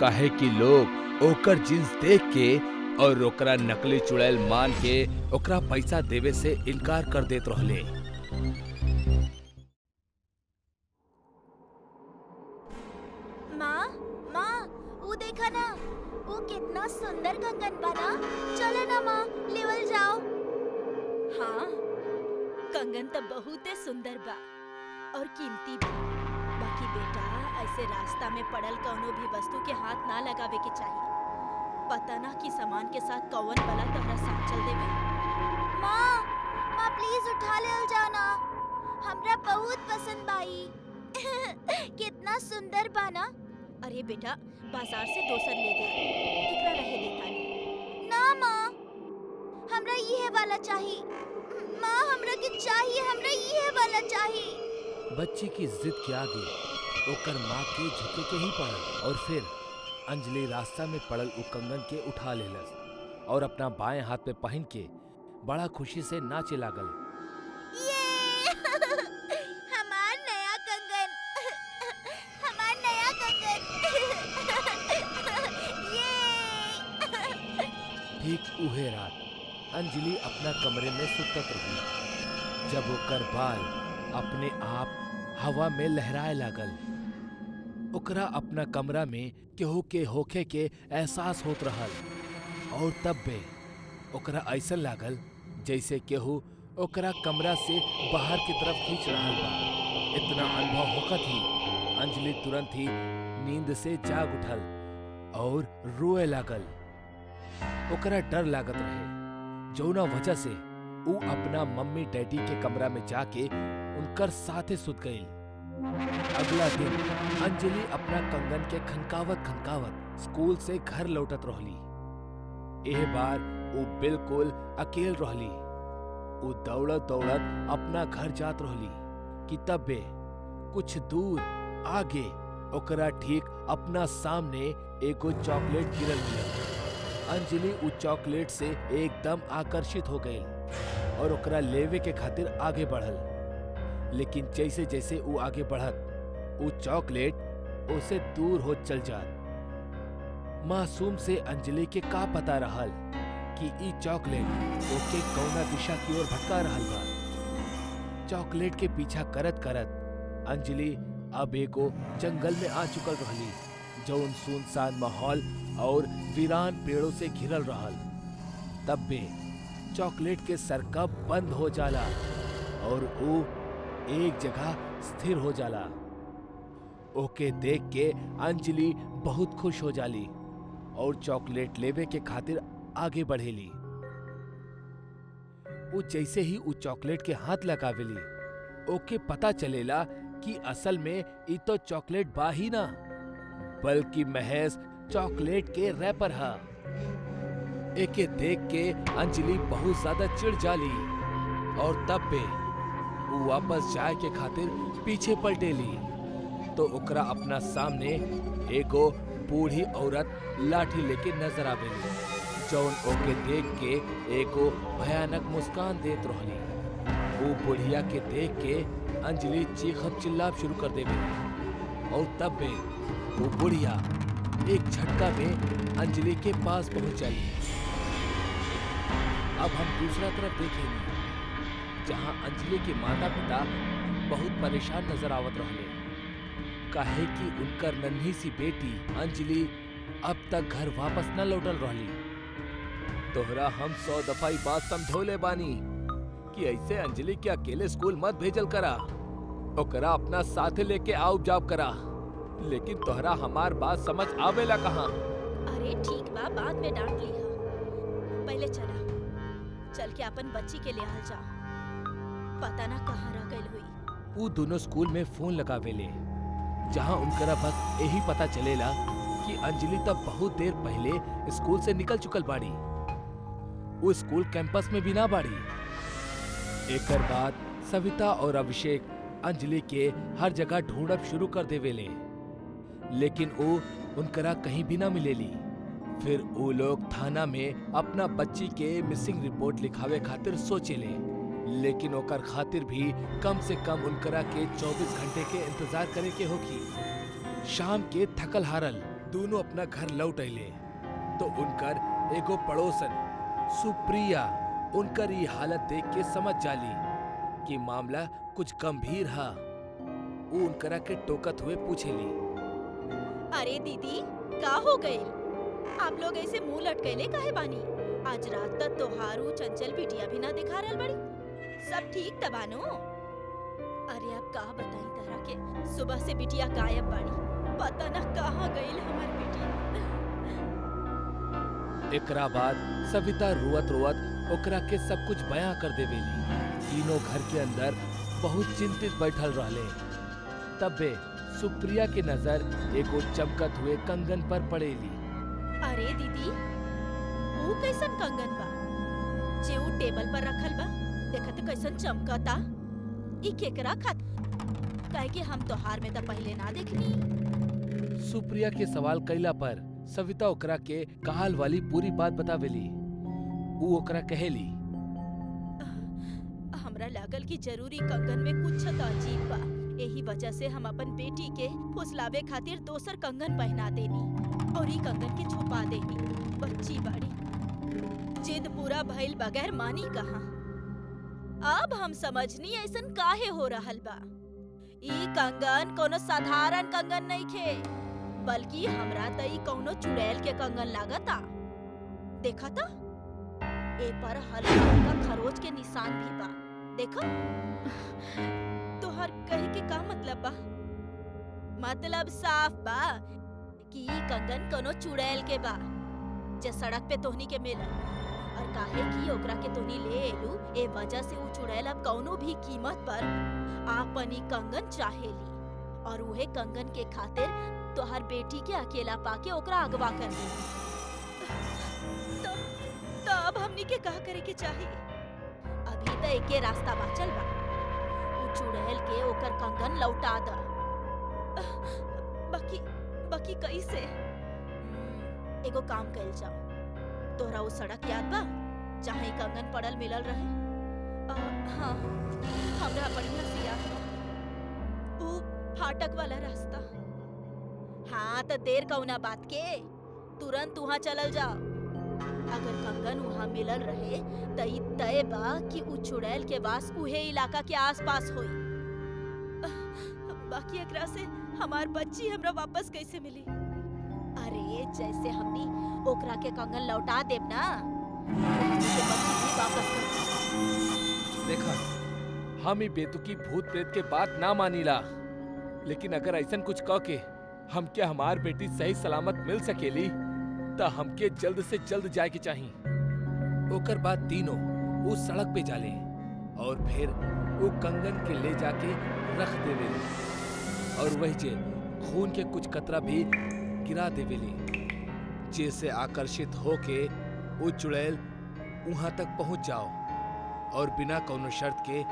Speaker 3: काहे कि लोग ओकर जींस देख के और ओकरा नकली चुड़ैल मान के ओकरा पैसा देवे से इनकार कर देत रहले।
Speaker 4: माँ, माँ, वो देखा ना, वो कितना सुंदर कंगन बना। चलो ना माँ, लेवल जाओ। हाँ, कंगन तो बहुत सुंदर बा और कीमती भी। बाकी बेटा, ऐसे रास्ता में पड़ल कौनो भी वस्तु के हाथ ना लगावे के चाहिए। पता ना कि सामान के साथ कौन बला तोहरा साथ चल देवे। माँ प्लीज उठा ले जाना, हमरा बहुत पसंद बाई। कितना सुंदर बाना। अरे बेटा, बाजार से दोसर ले दे, एकरा रहे देता नहीं। ना माँ, हमरा ये वाला चाहिए। माँ, हमरा के चाहिए, हमरा ये वाला चाहिए।
Speaker 3: बच्ची की जिद के आगे ओकर माँ के झुके के ही पड़ल और फिर अंजलि रास्ता में पड़ल उ कंगन के उठा लेलस और अपना बाएं हाथ में पहन के बड़ा खुशी से नाचे लागल।
Speaker 4: ये हमार नया कंगन, हमार नया कंगन। ये
Speaker 3: ठीक उहे रात अंजलि अपना कमरे में सुतत रही जब ओकर बाल अपने आप हवा में लहराए लागल। ओकरा अपना कमरा में केहू के होखे के एहसास होत रहल और तब बे ओकरा ऐसा लागल जैसे केहू ओकरा कमरा से बाहर की तरफ खींच रहल बा। इतना अनुभव होकत ही अंजलि तुरंत ही नींद से जाग उठल और रोए लागल। ओकरा डर लागत रहे, जौना वजह से ऊ अपना मम्मी डैडी के कमरा में जाके उनकर साथे सुत गई। अगला दिन अंजलि अपना कंगन के खनकावत खनकावत स्कूल से घर लौटत रहली। एह बार वो बिल्कुल अकेल रहली। वो दौड़त दौड़त अपना घर जात रहली कि तब बे कुछ दूर आगे ओकरा ठीक अपना सामने एगो चॉकलेट गिरल मिलल। अंजलि उ चॉकलेट से एकदम आकर्षित हो गई और ओकरा लेवे के खातिर आगे बढ़ल। लेकिन जैसे जैसे वो आगे बढ़त वो चॉकलेट उसे दूर हो चल जात। मासूम से अंजलि के का पता रहल कि ई चॉकलेट ओके कौना दिशा की ओर भटका रहल बा। चॉकलेट के पीछा करत करत अंजलि अब एगो जंगल में आ चुकल रहली जौन सुनसान माहौल और वीरान पेड़ों से घिरल रहल। तब बे चॉकलेट के सरकब बंद हो जाला और वो एक जगह स्थिर हो जाला। ओके देख के अंजलि बहुत खुश हो जाली और चॉकलेट लेवे के खातिर आगे बढ़ेली। वो जैसे ही वो चॉकलेट के हाथ लगावेली ओके पता चलेला कि असल में ई तो चॉकलेट बा ही ना, बल्कि महज चॉकलेट के रैपर हा। एके देख के अंजलि बहुत ज्यादा चिढ़ जाली और तब पे वो वापस जाए के खातिर पीछे पलटेली तो ओकरा अपना सामने एगो बूढ़ी औरत लाठी लेके नजर आवेली जौन ओके देख के एगो भयानक मुस्कान देत रहली। वो बुढ़िया के देख के अंजलि चीखब चिल्लाब शुरू कर देवेली और तब में वो बुढ़िया एक झटका में अंजलि के पास पहुंच जाली। अब हम दूसरा तरफ देखेंगे जहां अंजलि के माता पिता बहुत परेशान नजर आवत रहले, काहे कि उनकर नन्ही सी बेटी अंजलि अब तक घर वापस न लौटल रहली। तोहरा हम 100 दफा ई बात समझौले बानी कि ऐसे अंजलि के अकेले स्कूल मत भेजल करा, ओकरा अपना साथे लेके आओ जाब करा, लेकिन तोहरा हमार बात समझ आवेला कहाँ?
Speaker 4: अरे ठीक बा, बाद में डांट लिहा। पहले चल के अपन बच्ची के ले आल जा, पता ना कहाँ रह गई हुई।
Speaker 3: वो दोनों स्कूल में फोन लगावेले, जहाँ उनकरा बस यही पता चलेला कि अंजलि तब बहुत देर पहले स्कूल से निकल चुकल बाड़ी, वो स्कूल कैंपस में भी ना बाड़ी। एकर बाद सविता और अभिषेक अंजलि के हर जगह ढूंढब शुरू कर देवेले, लेकिन वो उनकरा कहीं भी ना मिलेली। फिर वो लोग थाना में अपना बच्ची के मिसिंग रिपोर्ट लिखावे खातिर सोचेले, लेकिन ओकर खातिर भी कम से कम उनकरा के 24 घंटे के इंतजार करे के होगी। शाम के थकल हारल दोनों अपना घर लौट अइले तो उनकर एगो पड़ोसन सुप्रिया उनकर ये हालत देख के समझ जाली कि मामला कुछ गंभीर है। वो उनकरा के टोकत हुए पूछेली,
Speaker 4: अरे दीदी का हो गई? आप लोग ऐसे मुंह लटकैले काहे बानी? आज रात तक तोहारू चंचल बिटिया भी ना दिखा रहल बड़ी, सब ठीक त बानो? अरे अब का बताई तरह के, सुबह से बिटिया गायब बाड़ी, पता ना कहाँ गई हमार बिटिया।
Speaker 3: एकरा बाद सविता रोवत रोवत ओकरा के सब कुछ बयां कर देवेली। तीनों घर के अंदर बहुत चिंतित बैठल रहले। तबे सुप्रिया के नजर एगो चमकत हुए कंगन पर पड़ेली।
Speaker 4: अरे दीदी, वो कैसन कंगन बा जे वो टेबल पर रखल बा? देखत कैसन चमकता, ई केकरा खात? काहे कि हम तोहार में त पहले ना देखनी।
Speaker 3: सुप्रिया के सवाल कैला पर सविता ओकरा के कहाल वाली पूरी बात बतावेली। वो ओकरा कहेली,
Speaker 4: हमरा लागल कि जरूरी कंगन में कुछ त अजीब बा, यही वजह से हम अपन बेटी के फुसलावे खातिर दोसर कंगन पहना देनी और ई कंगन के छुपा देनी। बच्ची बाड़ी, जिद पूरा भइल बगैर मानी कहाँ। अब हम समझनी ऐसन काहे हो रहल बा। ई कंगन कोनो साधारण कंगन नहीं खे, बल्कि हमरा त ई कौनो चुड़ैल के कंगन लागता। देखा था ए पर हल्का हल्का खरोच के निशान भी बा, देखा? तोहर कहे के का मतलब बा? मतलब साफ बा कि ई कंगन कोनो चुड़ैल के बा जे सड़क पे तोहनी के मिलल, और काहे कि ओकरा के तोहनी ले एलू, ए वजह से उ चुड़ैल अब कौनो भी कीमत पर आपन ई कंगन चाहेली, और उहे कंगन के खातिर तोहर बेटी के अकेला पाके ओकरा अगवा कर ली। तो अब हमनी के कहा करे के चाहिए? अभी तो एके रास्ता बाचल बा, उ चुड़ैल के ओकर कंगन लौटा द। बाकी कैसे? एगो काम कइल जाओ, तोहरा वो सड़क याद बा जहाँ कंगन पड़ल मिलल रहे? हाँ, हमरा बढ़िया से याद बा, वो फाटक वाला रास्ता। हाँ तो देर कौना बात के, तुरंत वहाँ चलल जाओ। अगर कंगन वहाँ मिलल रहे त ई तय बा कि उ चुड़ैल के वास उहे इलाका के आसपास होई। बाकी एकरा से हमार बच्ची हमरा वापस कैसे मिली? अरे जैसे हमनी ओकरा के कंगन लौटा देब ना, वैसे बच्ची भी वापस कर देब।
Speaker 3: देखा, हम ई बेतुकी भूत प्रेत के बात ना मानीला, लेकिन अगर ऐसन कुछ कह के हमके हमार बेटी सही सलामत मिल सकेली तो हमके जल्द से जल्द जाए के चाहिए। ओकर बाद तीनों उस सड़क पे जाले और फिर वो कंगन के ले जाके रख देवेले, और वही जे खून के कुछ कतरा भी गिरा देवेले, जैसे आकर्षित होके वो चुड़ैल वहां तक पहुंच जाओ और बिना कोनो शर्त के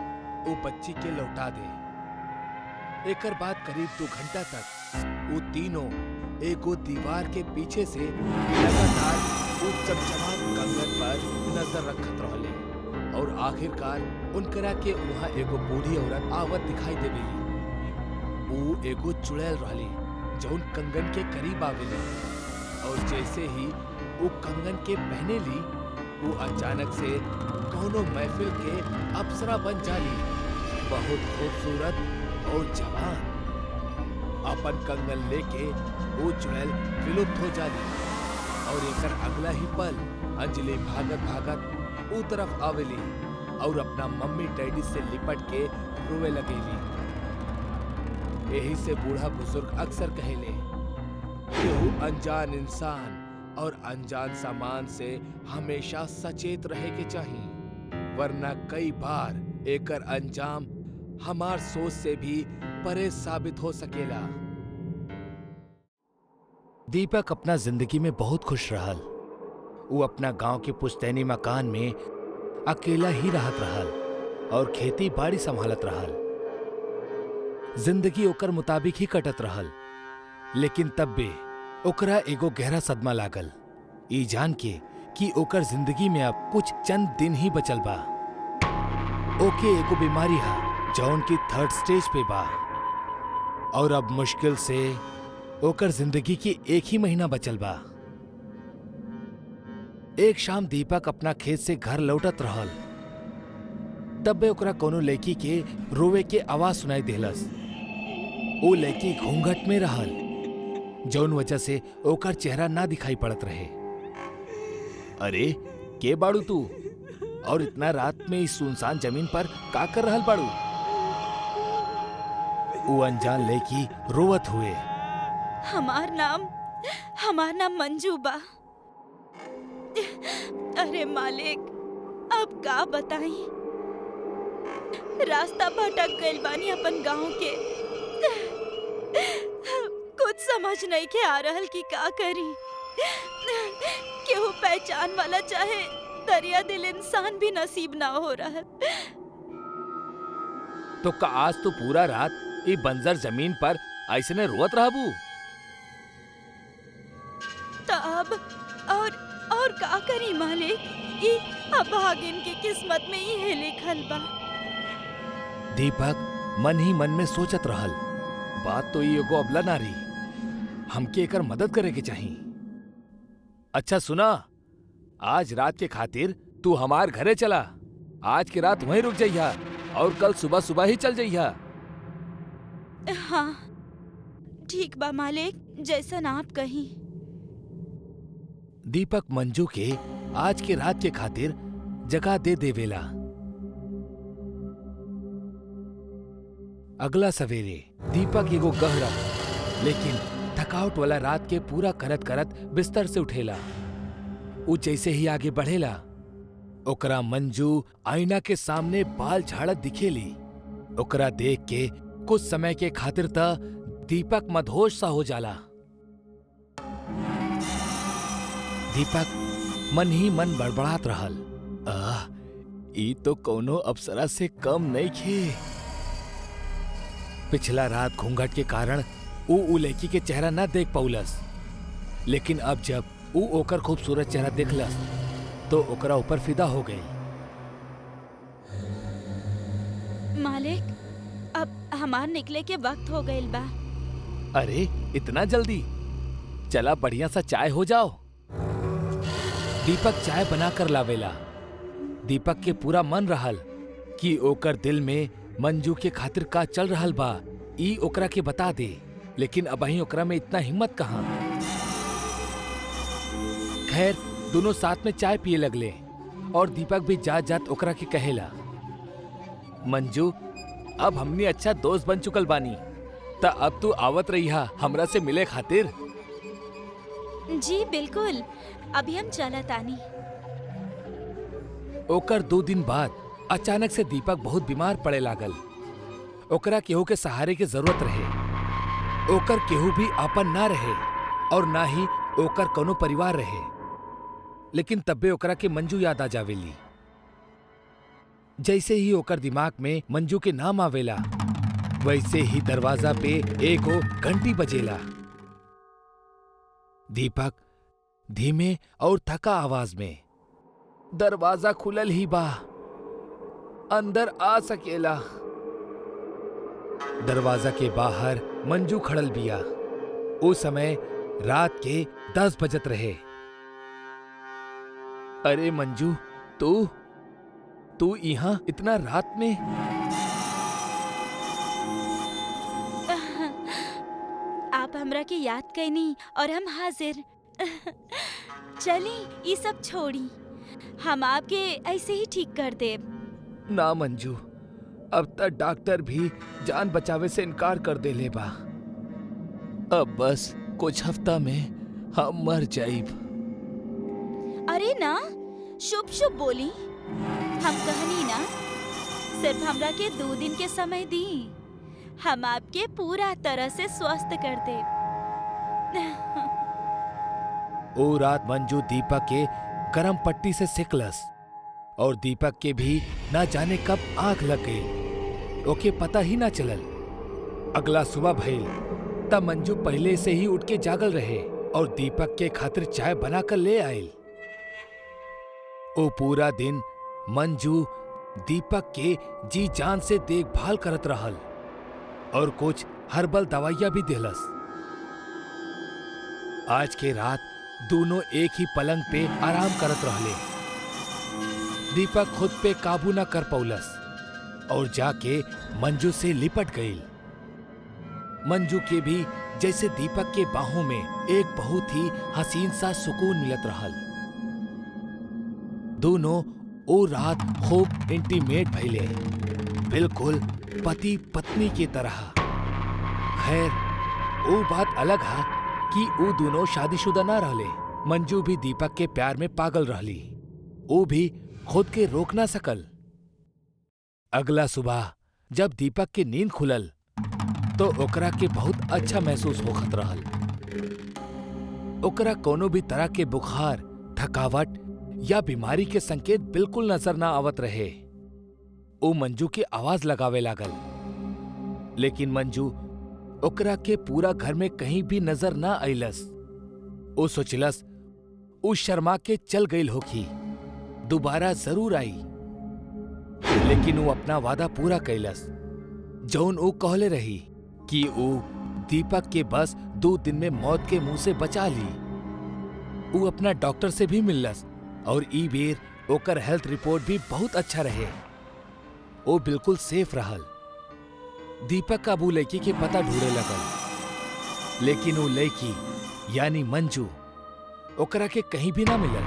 Speaker 3: वो बच्ची के लौटा दे। एकर बाद करीब 2 घंटा तक वो तीनों एगो दीवार के पीछे से लगातार वो चमचमात कंगन पर नजर रखत रहले, और आखिरकार उनकरा के वहाँ एगो बूढ़ी औरत आवत दिखाई देवेली। वो एगो चुड़ैल रहली जौन कंगन के करीब आवेली। और जैसे ही वो कंगन के पहने ली, वो अचानक से कौनो महफिल के अप्सरा बन जाली, बहुत खूबसूरत और जवान। अपन कंगन लेके वो चुड़ैल विलुप्त हो जाली और एकर अगला ही पल अंजलि भागत भागत ऊ तरफ आवेली और अपना मम्मी डैडी से लिपट के रोवे लगेली। यही से बूढ़ा बुजुर्ग अक्सर कहेले कि वो अनजान इंसान और अनजान सामान से हमेशा सचेत रहे के चाहिए, वरना कई बार एकर अंजाम हमार सोच से भी परे साबित हो सकेला। दीपक अपना जिंदगी में बहुत खुश रहल। वो अपना गांव के पुश्तैनी मकान में अकेला ही रहत रहल और खेती बाड़ी संभालत रहल। जिंदगी ओकर मुताबिक ही कटत रहल, लेकिन तब भी ओकरा एगो गहरा सदमा लागल, ई जान के कि ओकर जिंदगी में अब कुछ चंद दिन ही बचल बा। ओके एगो बीमारी है जौन की 3rd स्टेज पे बा और अब मुश्किल से ओकर जिंदगी की 1 ही महीना बचल बा। एक शाम दीपक अपना खेत से घर लौटत रहल, तब बे ओकरा कोनो लड़की के रोवे के आवाज सुनाई देलस। वो लड़की घूंघट में रहल, जौन वजह से ओकर चेहरा ना दिखाई पड़त रहे। अरे के बाड़ू तू और इतना रात में इस सुनसान जमीन पर का कर रहल बाड़ू? वो अनजान लड़की रोवत हुए,
Speaker 4: हमार नाम मंजू बा। अरे मालिक, अब का बताई, रास्ता भटक गइल बानी अपन गांव के। कुछ समझ नहीं के आ रहल कि का करी। केहू पहचान वाला चाहे दरिया दिल इंसान भी नसीब ना हो रहा।
Speaker 3: तो का आज तो पूरा रात ये बंजर जमीन पर ऐसने रोवत रहबू?
Speaker 4: तब और का करी मालिक, ई अभागिन के किस्मत में ही है लिखल बा।
Speaker 3: दीपक मन ही मन में सोचत रहल, बात तो ये एगो अबला नारी, हमके एकर मदद करे के चाहिए। अच्छा सुना, आज रात के खातिर तू हमार घरे चला। आज की रात वहीं रुक जाइया और कल सुबह सुबह ही चल जाइया।
Speaker 4: हाँ ठीक बा मालिक, जैसन आप कहीं।
Speaker 3: दीपक मंजू के आज के रात के खातिर जगह दे देवेला। अगला सवेरे दीपक एगो गहरा लेकिन थकावट वाला रात के पूरा करत करत बिस्तर से उठेला। वो जैसे ही आगे बढ़ेला, ओकरा मंजू आईना के सामने बाल झाड़त दिखेली। ओकरा देख के कुछ समय के खातिर त दीपक मदहोश सा हो जाला। दीपक मन ही मन बड़बड़ात रहल, ई तो कोनो अप्सरा से कम नहीं खे। पिछला रात घूंघट के कारण ऊ लड़की के चेहरा ना देख पौलस, लेकिन अब जब ऊ ओकर खूबसूरत चेहरा देखलस तो ओकरा ऊपर फिदा हो गई।
Speaker 4: मालिक, अब हमार निकले के वक्त हो गइल बा।
Speaker 3: अरे इतना जल्दी? चला बढ़िया सा चाय हो जाओ। दीपक चाय बनाकर लावेला। दीपक के पूरा मन रहल कि ओकर दिल में मंजू के खातिर का चल रहल बा, ई ओकरा के बता दे, लेकिन अबही ओकरा में इतना हिम्मत कहाँ। खैर दोनों साथ में चाय पिए लगले और दीपक भी जात जात ओकरा के कहेला, मंजू अब हमनी अच्छा दोस्त बन चुकल बानी, त अब तू आवत रहिया हमरा से मिले खातिर।
Speaker 4: जी बिल्कुल, अभी हम चलत आनी।
Speaker 3: ओकर 2 दिन बाद अचानक से दीपक बहुत बीमार पड़े लागल। ओकरा केहू के सहारे की जरूरत रहे। ओकर केहू भी आपन ना रहे और ना ही ओकर कोनो परिवार रहे, लेकिन तब्बे ओकरा के मंजू याद आ जावेली। जैसे ही ओकर दिमाग में मंजू के नाम आवेला, वैसे ही दरवाजा पे एगो घंटी बजेला। दीपक धीमे और थका आवाज में, दरवाजा खुलल ही बा, अंदर आ सकेला। दरवाजा के बाहर मंजू खड़ल बिया। उस समय रात के 10 बजत रहे। अरे मंजू, तू यहाँ इतना रात में?
Speaker 4: आप हमरा के याद कैनी और हम हाजिर। चली ये सब छोड़ी, हम आपके ऐसे ही ठीक कर दे।
Speaker 3: ना मंजू, अब तक डॉक्टर भी जान बचावे से इनकार कर दे ले बा। अब बस कुछ हफ्ता में हम मर जाइब।
Speaker 4: अरे ना, शुभ शुभ बोली। हम कहनी ना, सिर्फ हमरा के 2 दिन के समय दी, हम आपके पूरा तरह से स्वस्थ कर दे।
Speaker 3: ओ रात मंजू दीपक के गरम पट्टी से सिकलस और दीपक के भी ना जाने कब आंख लग गई, ओके पता ही ना चलल। अगला सुबह भइल तब मंजू पहले से ही उठ के जागल रहे और दीपक के खातिर चाय बनाकर ले आयल। ओ पूरा दिन मंजू दीपक के जी जान से देखभाल करत रहल और कुछ हर्बल दवाइयां भी देलस। आज के रात दोनों एक ही पलंग पे आराम करत रहले। दीपक खुद पे काबू न कर पौलस और जाके मंजू से लिपट गई। मंजू के भी जैसे दीपक के बाहों में एक बहुत ही हसीन सा सुकून मिलत रहल। दोनों ओ रात खूब इंटीमेट भइले, बिल्कुल पति पत्नी की तरह। खैर वो बात अलग है कि वो दोनों शादीशुदा ना रहले। मंजू भी दीपक के प्यार में पागल रहली, वो भी खुद के रोक ना सकल। अगला सुबह जब दीपक के नींद खुलल तो ओकरा के बहुत अच्छा महसूस होखत रहल। ओकरा कोनो भी तरह के बुखार, थकावट या बीमारी के संकेत बिल्कुल नजर ना आवत रहे। वो मंजू के आवाज लगावे लागल, लेकिन मंजू ओकरा के पूरा घर में कहीं भी नजर ना आइलस। वो सोचलस उ शर्मा के चल गई होखी, दोबारा जरूर आई। लेकिन वो अपना वादा पूरा कैलस, जौन वो कहले रही कि वो दीपक के बस 2 दिन में मौत के मुंह से बचा ली। वो अपना डॉक्टर से भी मिललस और ई बेर ओकर हेल्थ रिपोर्ट भी बहुत अच्छा रहे। वो बिल्कुल सेफ रहल। दीपक का वो लड़की के पता ढूंढे लगल, लेकिन वो लड़की यानी मंजू ओकरा के कहीं भी ना मिलल।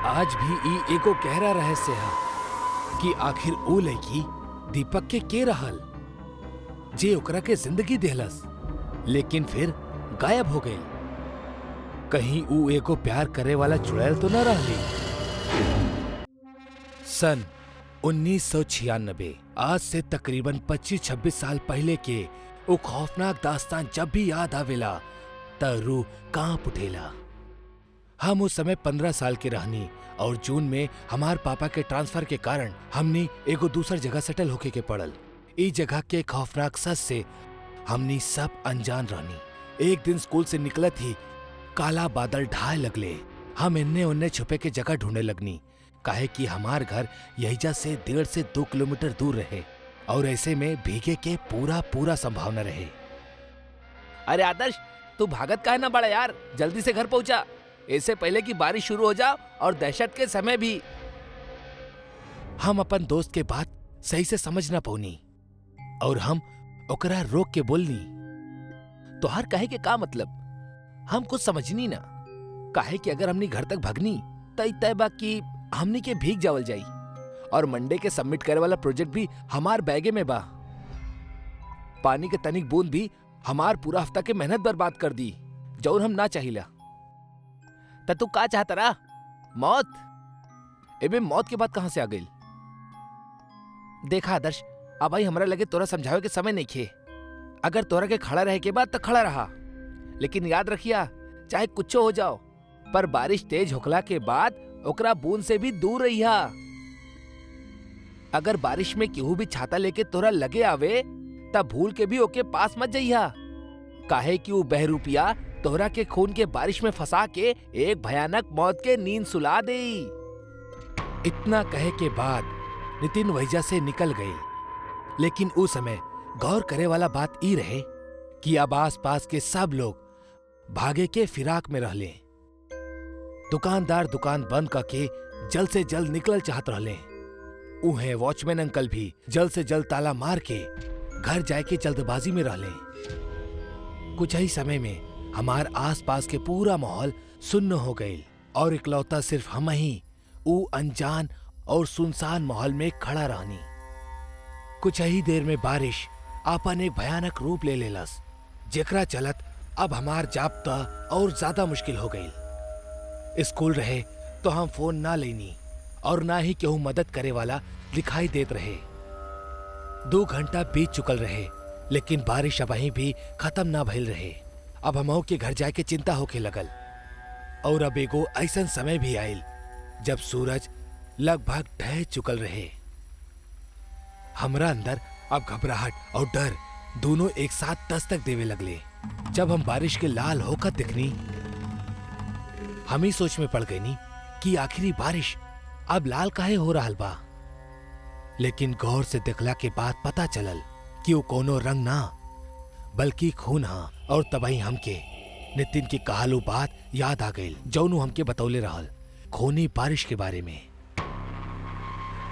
Speaker 3: आज भी ई एगो गहरा रहस्य है कि आखिर वो लड़की दीपक के रहल जे ओकरा के जिंदगी देहलस, लेकिन फिर गायब हो गई। कहीं वो एगो प्यार करे वाला चुड़ैल तो न रहली। सन 1996, आज से तकरीबन 25-26 साल पहले के वो खौफनाक दास्तान जब भी याद आवेला त रूह कांप उठेला। हम उस समय 15 साल के रहनी और जून में हमार पापा के ट्रांसफर के कारण हमनी एगो दूसर जगह सेटल होके के पड़ल। ई जगह के खौफनाक सच से हमनी सब अनजान रहनी। एक दिन स्कूल से निकलत ही काला बादल ढाए लगले। हम इन्ने उन्ने छुपे के जगह ढूंढने लगनी, काहे कि हमार घर यहीजा से 1.5 से 2 किलोमीटर दूर रहे और ऐसे में भीगे के पूरा संभावना रहे। अरे आदर्श, तू भागत काहे ना बड़ा यार, जल्दी से घर पहुंचा, इससे पहले कि बारिश शुरू हो जाए और दहशत के समय भी। हम अपन दोस्त के बात सही से समझ ना पौनी और हम ओकरा रोक के बोलनी, तोहार कहे के का मतलब? हम कुछ समझनी ना। काहे कि अगर हमनी घर तक भगनी तय बा कि हमनी के भीग जावल जाई और मंडे के सबमिट करे वाला प्रोजेक्ट भी हमार बैगे में बा। पानी के तनिक बूंद भी हमार पूरा हफ्ता के मेहनत बर्बाद कर दी, जौन हम ना चाहिला। त तू का चाहता रहा? मौत? एबे मौत के बाद कहां से आ गई? देखा आदर्श, अब भाई हमरा लगे तोरा समझावे के समय नहीं खे। अगर तोरा के खड़ा रहे के बाद तो खड़ा रहा, लेकिन याद रखिया चाहे कुछ हो जाओ, पर बारिश तेज होखला के बाद ओकरा बूंद से भी दूर रहिया। अगर बारिश में केहू भी छाता लेके तोरा लगे आवे तब भूल के भी ओके पास मत जइहा, काहे कि वो बहरूपिया तोहरा के खून के बारिश में फंसा के एक भयानक मौत के नींद सुला दे। इतना कहे के बाद नितिन वहीजा से निकल गए, लेकिन उस समय गौर करे वाला बात ई रहे कि अब आस पास के सब लोग भागे के फिराक में रहले। दुकानदार दुकान बंद करके जल्द से जल्द निकल चाहत रहले। उहे वॉचमैन अंकल भी जल्द से जल्द ताला मार के घर जाए के जल्दबाजी में रहले। कुछ ही समय में हमार आसपास के पूरा माहौल सुन्न हो गई और इकलौता सिर्फ हम ही ऊ अनजान और सुनसान माहौल में खड़ा रहनी। कुछ ही देर में बारिश आपन एक भयानक रूप ले लेलस, जेकरा चलत अब हमार जाब्ता और ज्यादा मुश्किल हो गई। स्कूल रहे तो हम फोन ना लेनी और ना ही केहू मदद करे वाला दिखाई देत रहे। 2 घंटा बीत चुकल रहे, लेकिन बारिश अबहीं भी खत्म ना भइल रहे। अब हमहू के घर जाके चिंता होके लगल और अब एगो ऐसन समय भी आयल जब सूरज लगभग ढह चुकल रहे। हमरा अंदर अब घबराहट और डर दोनों एक साथ दस्तक देवे लगले। जब हम बारिश के लाल होकर दिखनी, हम ही सोच में पड़ गई नी कि आखिरी बारिश अब लाल काहे हो रहा बा। लेकिन गौर से देखला के बाद पता चलल कि वो कोनो रंग ना बल्कि खून हा। और तबही हमके नितिन की कहालू बात याद आ गई, जौनू हमके बतौले रहल खूनी बारिश के बारे में।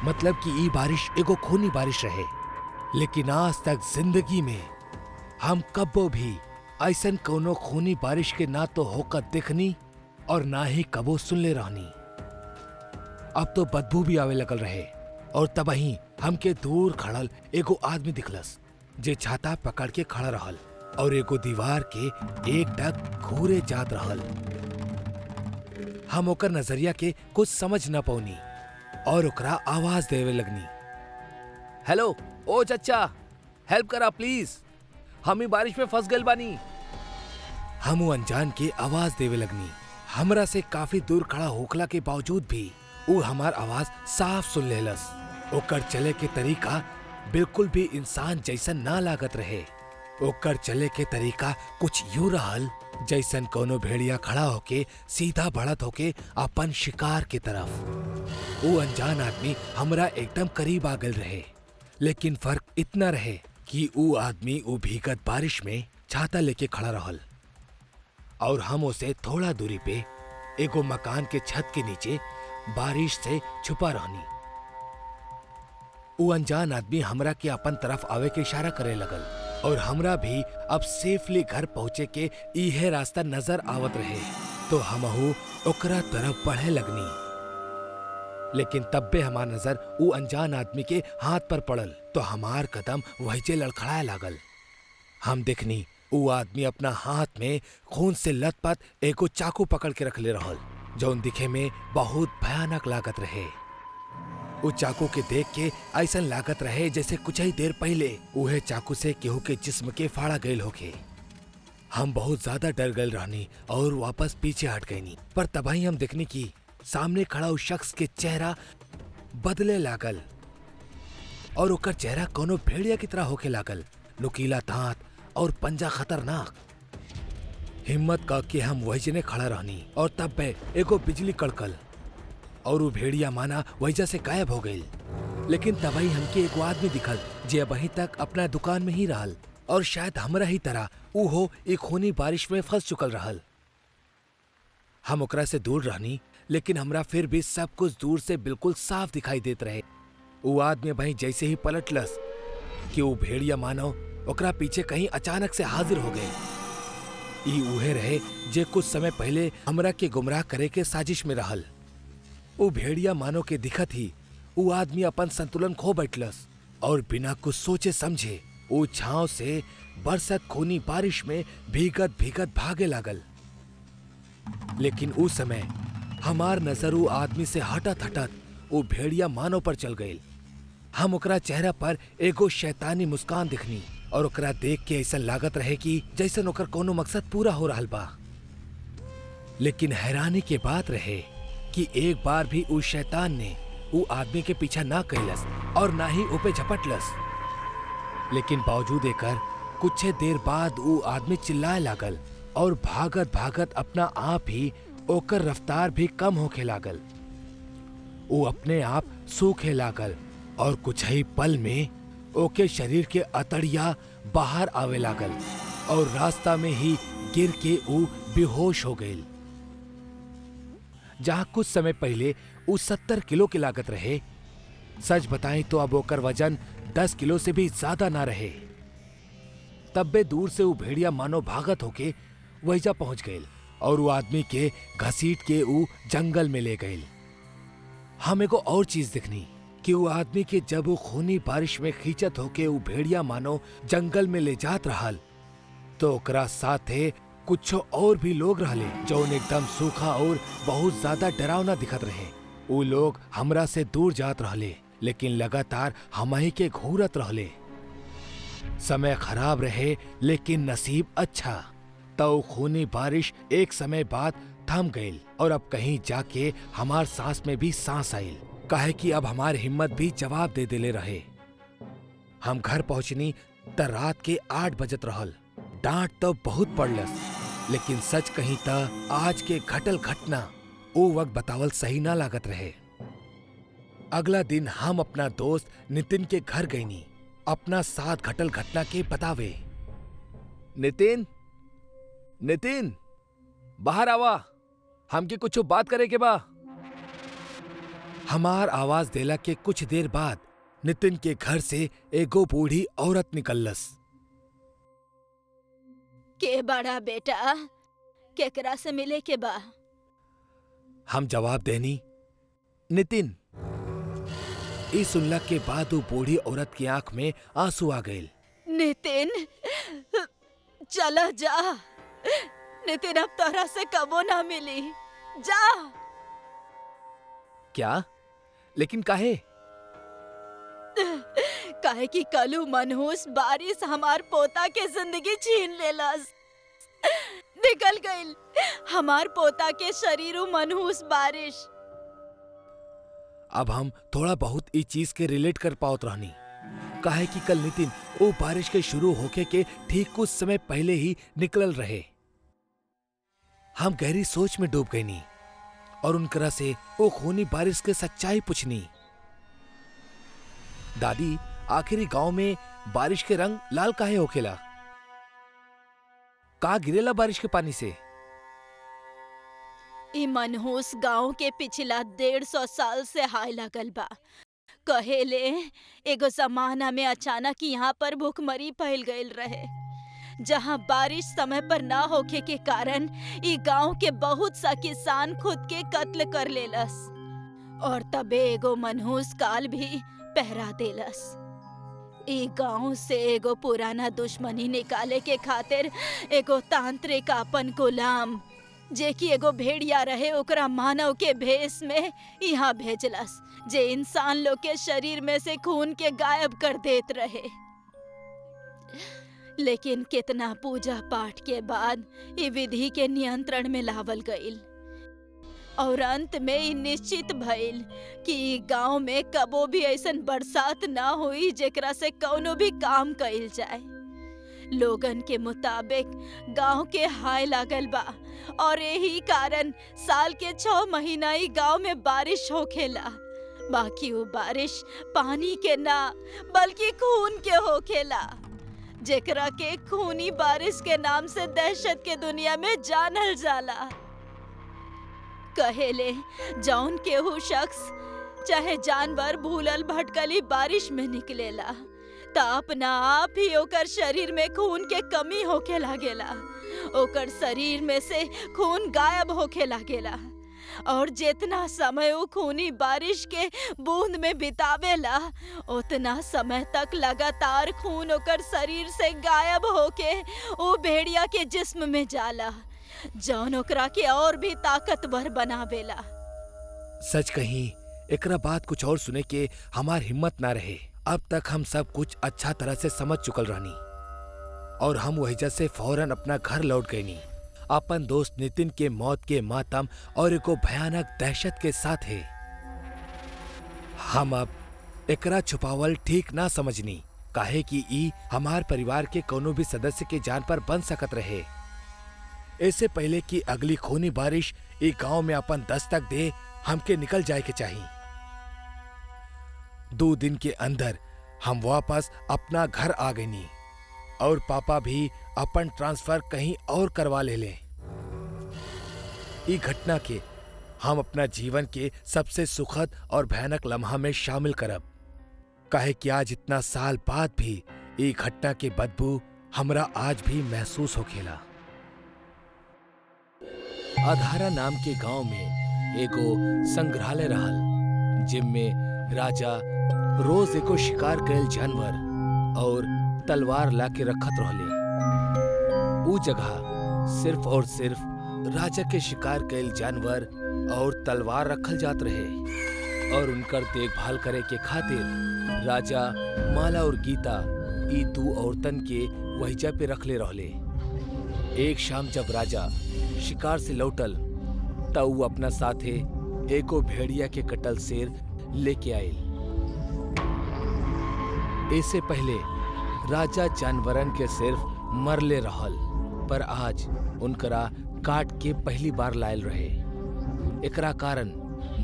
Speaker 3: मतलब कि ई बारिश एगो खूनी बारिश रहे। लेकिन आज तक जिंदगी में हम कब्बो भी ऐसन कोनो खूनी बारिश के ना तो होकर दिखनी और ना ही कबो सुनले रहनी। अब तो बदबू भी आवे लगल रहे और तबही हमके दूर खड़ल एगो आदमी दिखलस, जे छाता पकड़ के खड़ा रहल और एगो दीवार के एक टक घूरे जात रहल। हम ओकर नजरिया के कुछ समझ न पौनी और ओकरा आवाज देवे लगनी, हेलो ओ चच्चा, हेल्प करा प्लीज, हम ही बारिश में फंस गइल बानी। हम अनजान के आवाज देवे लगनी। हमरा से काफी दूर खड़ा होखला के बावजूद भी वो हमार आवाज साफ सुन लेलस। ओकर चले के तरीका बिल्कुल भी इंसान जैसन ना लागत रहे। ओकर चले के तरीका कुछ यूं रहल जैसन कोनो भेड़िया खड़ा होके सीधा बढ़त होके अपन शिकार की तरफ। वो अनजान आदमी हमरा एकदम करीब आ गल रहे, लेकिन फर्क इतना रहे कि वो आदमी वो भीगत बारिश में छाता लेके खड़ा रहल और हम उसे थोड़ा दूरी पे एगो मकान के छत के नीचे बारिश से छुपा रहनी। वो अनजान आदमी हमरा के अपन तरफ आवे के इशारा करे लगल और हमरा भी अब सेफली घर पहुंचे के इहे रास्ता नजर आवत रहे, तो हमहू ओकरा तरफ बढ़े लगनी। लेकिन तब भी हमार नजर वो अनजान आदमी के हाथ पर पड़ल, तो हमार कदम वहीजे लड़खड़ाए लागल। हम देखनी वो आदमी अपना हाथ में खून से लथपथ एगो चाकू पकड़ के रख ले रहल, जौन दिखे में बहुत भयानक लागत रहे। वो चाकू के देख के ऐसा लागत रहे जैसे कुछ ही देर पहले उहे चाकू से केहू के जिस्म के फाड़ा गयल होके। हम बहुत ज्यादा डर गए रहनी और वापस पीछे हट गईनी, पर तभी हम देखनी की सामने खड़ा उस शख्स के चेहरा बदले लागल और ओकर चेहरा कोनो भेड़िया की तरह होके लागल। नुकीला दांत और पंजा खतरनाक। हिम्मत करके हम वहीजने खड़ा रहनी और तब पे एगो बिजली कड़कल और वो भेड़िया माना वहीजा से गायब हो गई। लेकिन तभी हमके एगो आदमी दिखल जे अभी तक अपना दुकान में ही रहल और शायद हमरा ही तरह वो एक खूनी बारिश में फंस चुकल रहल। हम ओकरा से दूर रहनी, लेकिन हमरा फिर भी सब कुछ दूर से बिल्कुल साफ दिखाई देत रहे। वो आदमी वहीं जैसे ही पलटलस कि वो भेड़िया मानव ओकरा पीछे कहीं अचानक से हाजिर हो गए। ई उहे रहे जे कुछ समय पहले हमरा के गुमराह करे के साजिश में रहल। वो भेड़िया मानो के दिखत ही वो आदमी अपन संतुलन खो बैठलस और बिना कुछ सोचे समझे वो छांव से बरसत खूनी बारिश में भीगत भीगत भागे लागल। लेकिन उस समय हमार नजर वो आदमी से हटत हटत वो भेड़िया मानो पर चल गई। हम ओकरा चेहरा पर एगो शैतानी मुस्कान दिखनी और ओकरा देख के ऐसा लागत रहे कि जैसन ओकर कोनो मकसद पूरा हो रहा बा। लेकिन हैरानी के बात रहे कि एक बार भी उस शैतान ने वो आदमी के पीछा ना कैलस और ना ही ऊपे झपटलस। लेकिन बावजूद एकर कुछ देर बाद वो आदमी चिल्लाए लागल और भागत भागत अपना आप ही ओकर रफ्तार भी कम होके लागल। वो अपने आप सूखे लागल और कुछ ही पल में ओके शरीर के अतड़िया बाहर आवे लागल और रास्ता में ही गिर के ऊ बेहोश हो गई। जहां कुछ समय पहले ऊ 70 किलो की लागत रहे, सच बताएं तो अब ओकर वजन 10 किलो से भी ज्यादा ना रहे। तब बे दूर से ऊ भेड़िया मानो भागत होके वहीजा पहुंच गए और वो आदमी के घसीट के ऊ जंगल में ले गए। हमें को और चीज दिखनी कि वो आदमी के जब वो खूनी बारिश में खींचत होके वो भेड़िया मानो जंगल में ले जात रहल, तो ओकरा साथे कुछ और भी लोग रहले जो एकदम सूखा और बहुत ज्यादा डरावना दिखत रहे। वो लोग हमरा से दूर जात रहले, लेकिन लगातार हमही के घूरत रहले। समय खराब रहे लेकिन नसीब अच्छा। तो खूनी बारिश एक समय बाद थम गई और अब कहीं जाके हमार सांस में भी सांस आयल, काहे कि अब हमार हिम्मत भी जवाब दे देले रहे। हम घर पहुंचनी त रात के 8 बजत रहल। डांट तो बहुत पड़लस, लेकिन सच कहीं त आज के घटल घटना वो वक्त बतावल सही ना लागत रहे। अगला दिन हम अपना दोस्त नितिन के घर गईनी अपना साथ घटल घटना के बतावे। नितिन, नितिन, बाहर आवा, हमके कुछ बात करे के बा। हमार आवाज देला के कुछ देर बाद नितिन के घर से एगो बूढ़ी औरत निकलस।
Speaker 4: के बड़ा बेटा, केकरा से मिले के बा?
Speaker 3: हम जवाब देनी, नितिन। ई सुनला के बाद वो बूढ़ी औरत की आंख में आंसू आ गए।
Speaker 4: नितिन, चला जा। नितिन अब तोरा से कबो ना मिली, जा।
Speaker 3: क्या? लेकिन काहे?
Speaker 4: काहे कि कलू मनहूस बारिश हमार पोता के जिंदगी छीन लेलस। निकल गइल हमार पोता के शरीर मनहूस बारिश।
Speaker 3: अब हम थोड़ा बहुत इस चीज के रिलेट कर पावत रहनी, काहे कि कल नितिन वो बारिश के शुरू होके के ठीक कुछ समय पहले ही निकलल रहे। हम गहरी सोच में डूब गईनी और उनकरा से वो खूनी बारिश के सच्चाई पूछनी। दादी, आखिरी गांव में बारिश के रंग लाल काहे होखेला? का गिरेला बारिश के पानी से?
Speaker 4: ई मनहूस गांव के पिछला 150 साल से हाय लागल बा। कहेले एगो जमाना में अचानक यहाँ पर भूखमरी फैल गईल रहे, जहाँ बारिश समय पर ना होखे के कारण ई गांव के बहुत सा किसान खुद के कत्ल कर लेलस और तबे एगो मनहूस काल भी पहरा देलस। ई गांव से एगो पुराना दुश्मनी निकाले के खातिर एगो तांत्रिक अपन गुलाम, जे कि एगो भेड़िया रहे, ओकरा मानव के भेष में यहाँ भेजलस, जे इंसान लोग के शरीर में से खून के गायब कर देत रहे। लेकिन कितना पूजा पाठ के बाद ये विधि के नियंत्रण में लावल गईल और अंत में ये निश्चित भइल कि गांव में कबो भी ऐसन बरसात ना हुई जेकरा से कौनो भी काम कइल जाए। लोगन के मुताबिक गांव के हाय लागल बा और यही कारण साल के 6 महीना ही गांव में बारिश होखेला। बाकी वो बारिश पानी के ना बल्कि खून के होखेला, जेकरा के खूनी बारिश के नाम से दहशत के दुनिया में जानल जाला। कहेले जौन केहू शख्स चाहे जानवर भूलल भटकली बारिश में निकलेला त अपना आप ही ओकर शरीर में खून के कमी होके लागेला, ओकर शरीर में से खून गायब होके लागेला और जितना समय वो खूनी बारिश के बूंद में बितावेला उतना समय तक लगातार खून ओकर शरीर से गायब होके वो भेड़िया के जिस्म में जाला, जौन ओकरा के और भी ताकतवर बनावेला।
Speaker 3: सच कहीं एकरा बात कुछ और सुने के हमार हिम्मत ना रहे। अब तक हम सब कुछ अच्छा तरह से समझ चुकल रहनी और हम वहीजा से फौरन अपना घर लौट गईनी, अपन दोस्त नितिन के मौत के मातम और एको भयानक दहशत के साथ है। हम अब एकरा छुपावल ठीक ना समझनी, काहे कि ई हमार परिवार के कोनो भी सदस्य के जान पर बन सकत रहे। ऐसे पहले कि अगली खूनी बारिश ई गांव में अपन दस्तक दे, हमके निकल जाए के चाहिए। 2 दिन के अंदर हम वापस अपना घर आ गईनी और पापा भी अपन ट्रांसफर कहीं और करवा ले। ई घटना के हम अपना जीवन के सबसे सुखद और भयानक लम्हा में शामिल करब, काहे कि आज इतना साल बाद भी ई घटना के बदबू हमरा आज भी महसूस होखेला। अधारा नाम के गांव में एगो संग्रहालय रहल, जिनमें राजा रोज एगो शिकार कईल जानवर और तलवार लाके रखत रहले। ऊ जगह सिर्फ और सिर्फ राजा के शिकार कईल जानवर और तलवार रखल जात रहे और उनकर देखभाल करे के खातिर राजा माला और गीता ई दू औरतन के वहीजा पे रखले रहले। एक शाम जब राजा शिकार से लौटल तब ऊ अपना साथे एको भेड़िया के कटल शेर लेके आयल। इससे पहले राजा जानवरन के सिर्फ मरले रहल, पर आज उनकरा काट के पहली बार लायल रहे। एकरा कारण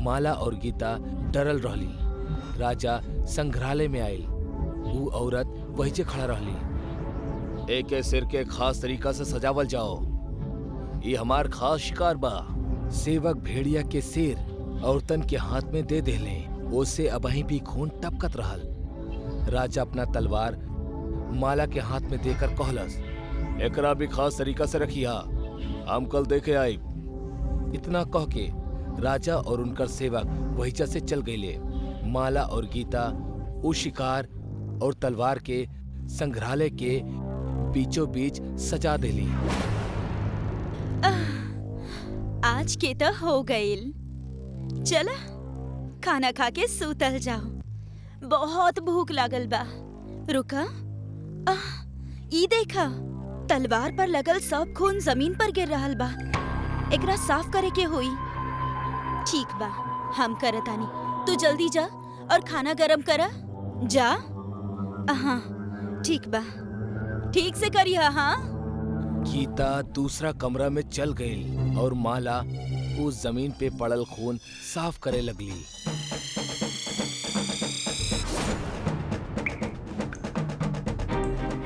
Speaker 3: माला और गीता डरल रहली। राजा संग्रहालय में आयल। वो औरत वहीजे खड़ा रहली। एके सिर के खास तरीका से सजावल जाओ, ये हमार खास शिकार बा। सेवक भेड़िया के सिर औरतन के हाथ में दे देले। ओसे अबही भी खून टपकत रहल। राजा अपना तलवार माला के हाथ में देकर कहलस, एकरा भी खास तरीका से रखिया, हम कल देखे आई। इतना कह के राजा और उनकर सेवक वहीजा से चल गईले। माला और गीता उस शिकार और तलवार के संग्रहालय के बीचों बीच सजा देली।
Speaker 4: आज के तो हो गईल। चला खाना खा के सूतल जाओ, बहुत भूख लागल बा। रुका, ई देखा, तलवार पर लगल सब खून जमीन पर गिर रहल बा। एकरा साफ करे के होई। ठीक बा, हम करतानी। तू जल्दी जा और खाना गरम करा। जा। हाँ ठीक बा, ठीक से करिया। हाँ।
Speaker 3: गीता दूसरा कमरा में चल गई और माला उस जमीन पे पड़ल खून साफ करे लगली।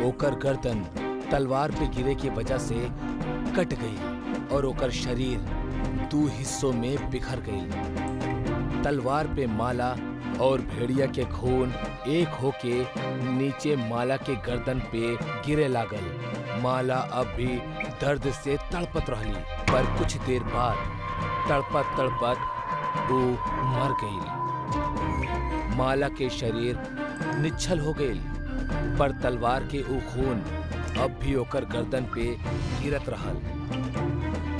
Speaker 3: ओकर गर्दन तलवार पे गिरे की वजह से कट गई और ओकर शरीर दो हिस्सों में बिखर गई। तलवार पे माला और भेड़िया के खून एक होके नीचे माला के गर्दन पे गिरे लागल। माला अब भी दर्द से तड़पत रहली, पर कुछ देर बाद तड़पत तड़पत वो मर गई। माला के शरीर निश्चल हो गई, पर तलवार के ऊ खून अब भी ओकर गर्दन पे गिरत रहल।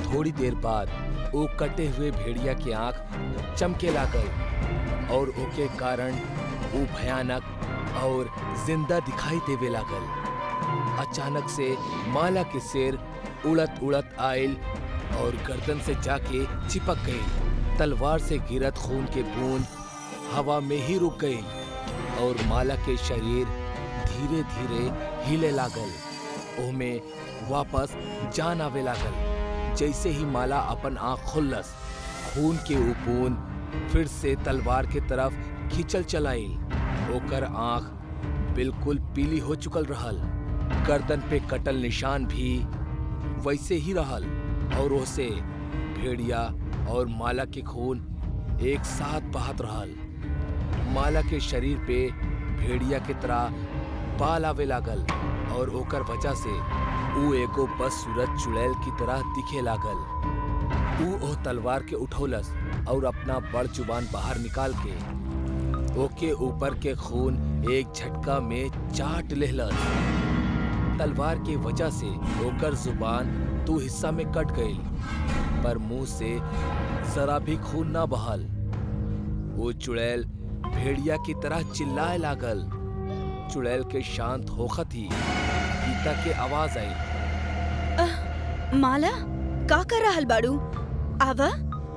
Speaker 3: थोड़ी देर बाद वो कटे हुए भेड़िया के आंख चमके लागल और ओके कारण वो भयानक और जिंदा दिखाई देवे लागल। अचानक से माला के सिर उड़त उड़त आयल और गर्दन से जाके चिपक गई। तलवार से गिरत खून के बूंद हवा में ही रुक गई और माला के शरीर धीरे धीरे हिले लागल। ओमे वापस जान आवे लागल। जैसे ही माला अपन आंख खोलस, खून के ऊ बूंद फिर से तलवार के तरफ खिंचल चलाइल। ओकर आंख बिल्कुल पीली हो चुकल रहल। गर्दन पे कटल निशान भी वैसे ही रहल और उसे भेड़िया और माला के खून एक साथ बहत रहल। माला के शरीर पे भेड़िया के तरह बाल आवे लागल और ओकर वजह से ऊ एगो बदसूरत चुड़ैल की तरह दिखे लागल। ऊ ओ तलवार के उठौलस और अपना बड़ जुबान बाहर निकाल के ओके ऊपर के खून एक झटका में चाट लेहलस। तलवार के वजह से ओकर जुबान दो हिस्सा में कट गई, पर मुंह से जरा भी खून ना बहल। वो चुड़ैल भेड़िया की तरह चिल्लाए लागल। चुड़ैल के शांत होखत ही गीता के आवाज आई,
Speaker 4: माला का कर रहल बाड़ू? आवा,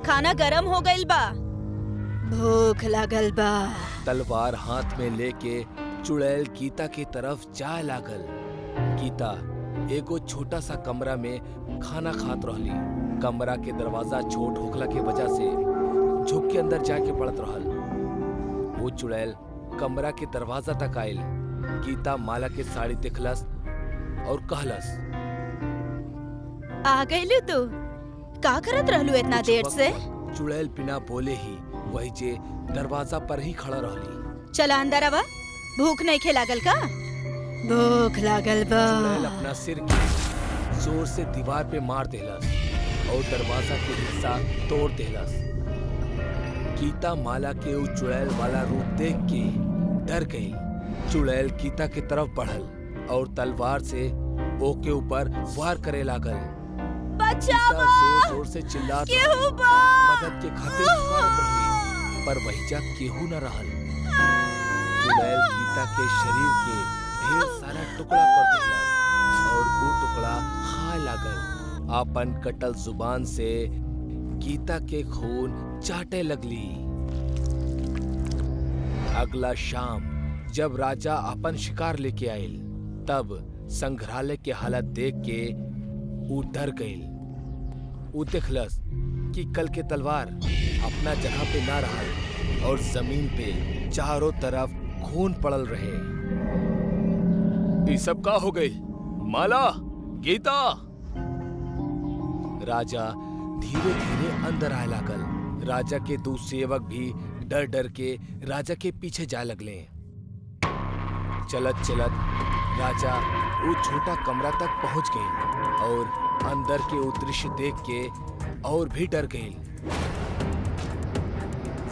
Speaker 4: खाना गरम हो गइल बा, भूख लागल बा।
Speaker 3: तलवार हाथ में लेके चुड़ैल गीता की तरफ जाए लागल। गीता एगो छोटा सा कमरा में खाना खात रहली। कमरा के दरवाजा छोट होखला के वजह से झुक के अंदर जाके पड़त रहल। वो चुड़ैल कमरा के दरवाजा तक आयल। गीता माला के साड़ी देखलस और कहलस,
Speaker 4: आ गइलू तू? का करत रहलू इतना
Speaker 3: कुछ
Speaker 4: देर
Speaker 3: वक्त
Speaker 4: से?
Speaker 3: बाद चुड़ैल बिना बोले ही वही जे दरवाजा पर ही खड़ा रहली।
Speaker 4: चला अंदर आवा। भूख नहीं खे लागल का? भूख लागल बा।
Speaker 3: चुड़ैल अपना सिर के जोर से दीवार पे मार देलस और दरवाजा के हिस्सा तोड़ देलस। गीता माला के उ चुड़ैल वाला रूप देख के डर गई। चुड़ैल गीता की तरफ बढ़ल और तलवार से ओके ऊपर वार करे लागल।
Speaker 4: बचावा!
Speaker 3: जोर जोर से चिल्लात
Speaker 4: केहू बा!
Speaker 3: मदद के खातिर पुकारत रही, पर वहीजा केहू न रहल। चुड़ैल गीता के शरीर के ढेर सारा टुकड़ा कर देलस और वो टुकड़ा खाए लागल। आपन कटल जुबान से गीता के खून चाटे लगली। अगला शाम जब राजा अपन शिकार लेके आयल, तब संग्रहालय के हालत देख के ऊ डर गईल। ऊ देखलस कि कल के तलवार अपना जगह पे ना रहल और जमीन पे चारों तरफ खून पड़ल रहे। ये सब का हो गई? माला, गीता! राजा धीरे धीरे अंदर आए लागल। राजा के दो सेवक भी डर डर के राजा के पीछे जा लगले। चलत चलत राजा वो छोटा कमरा तक पहुंच गए और अंदर के वो दृश्य देख के और भी डर गए।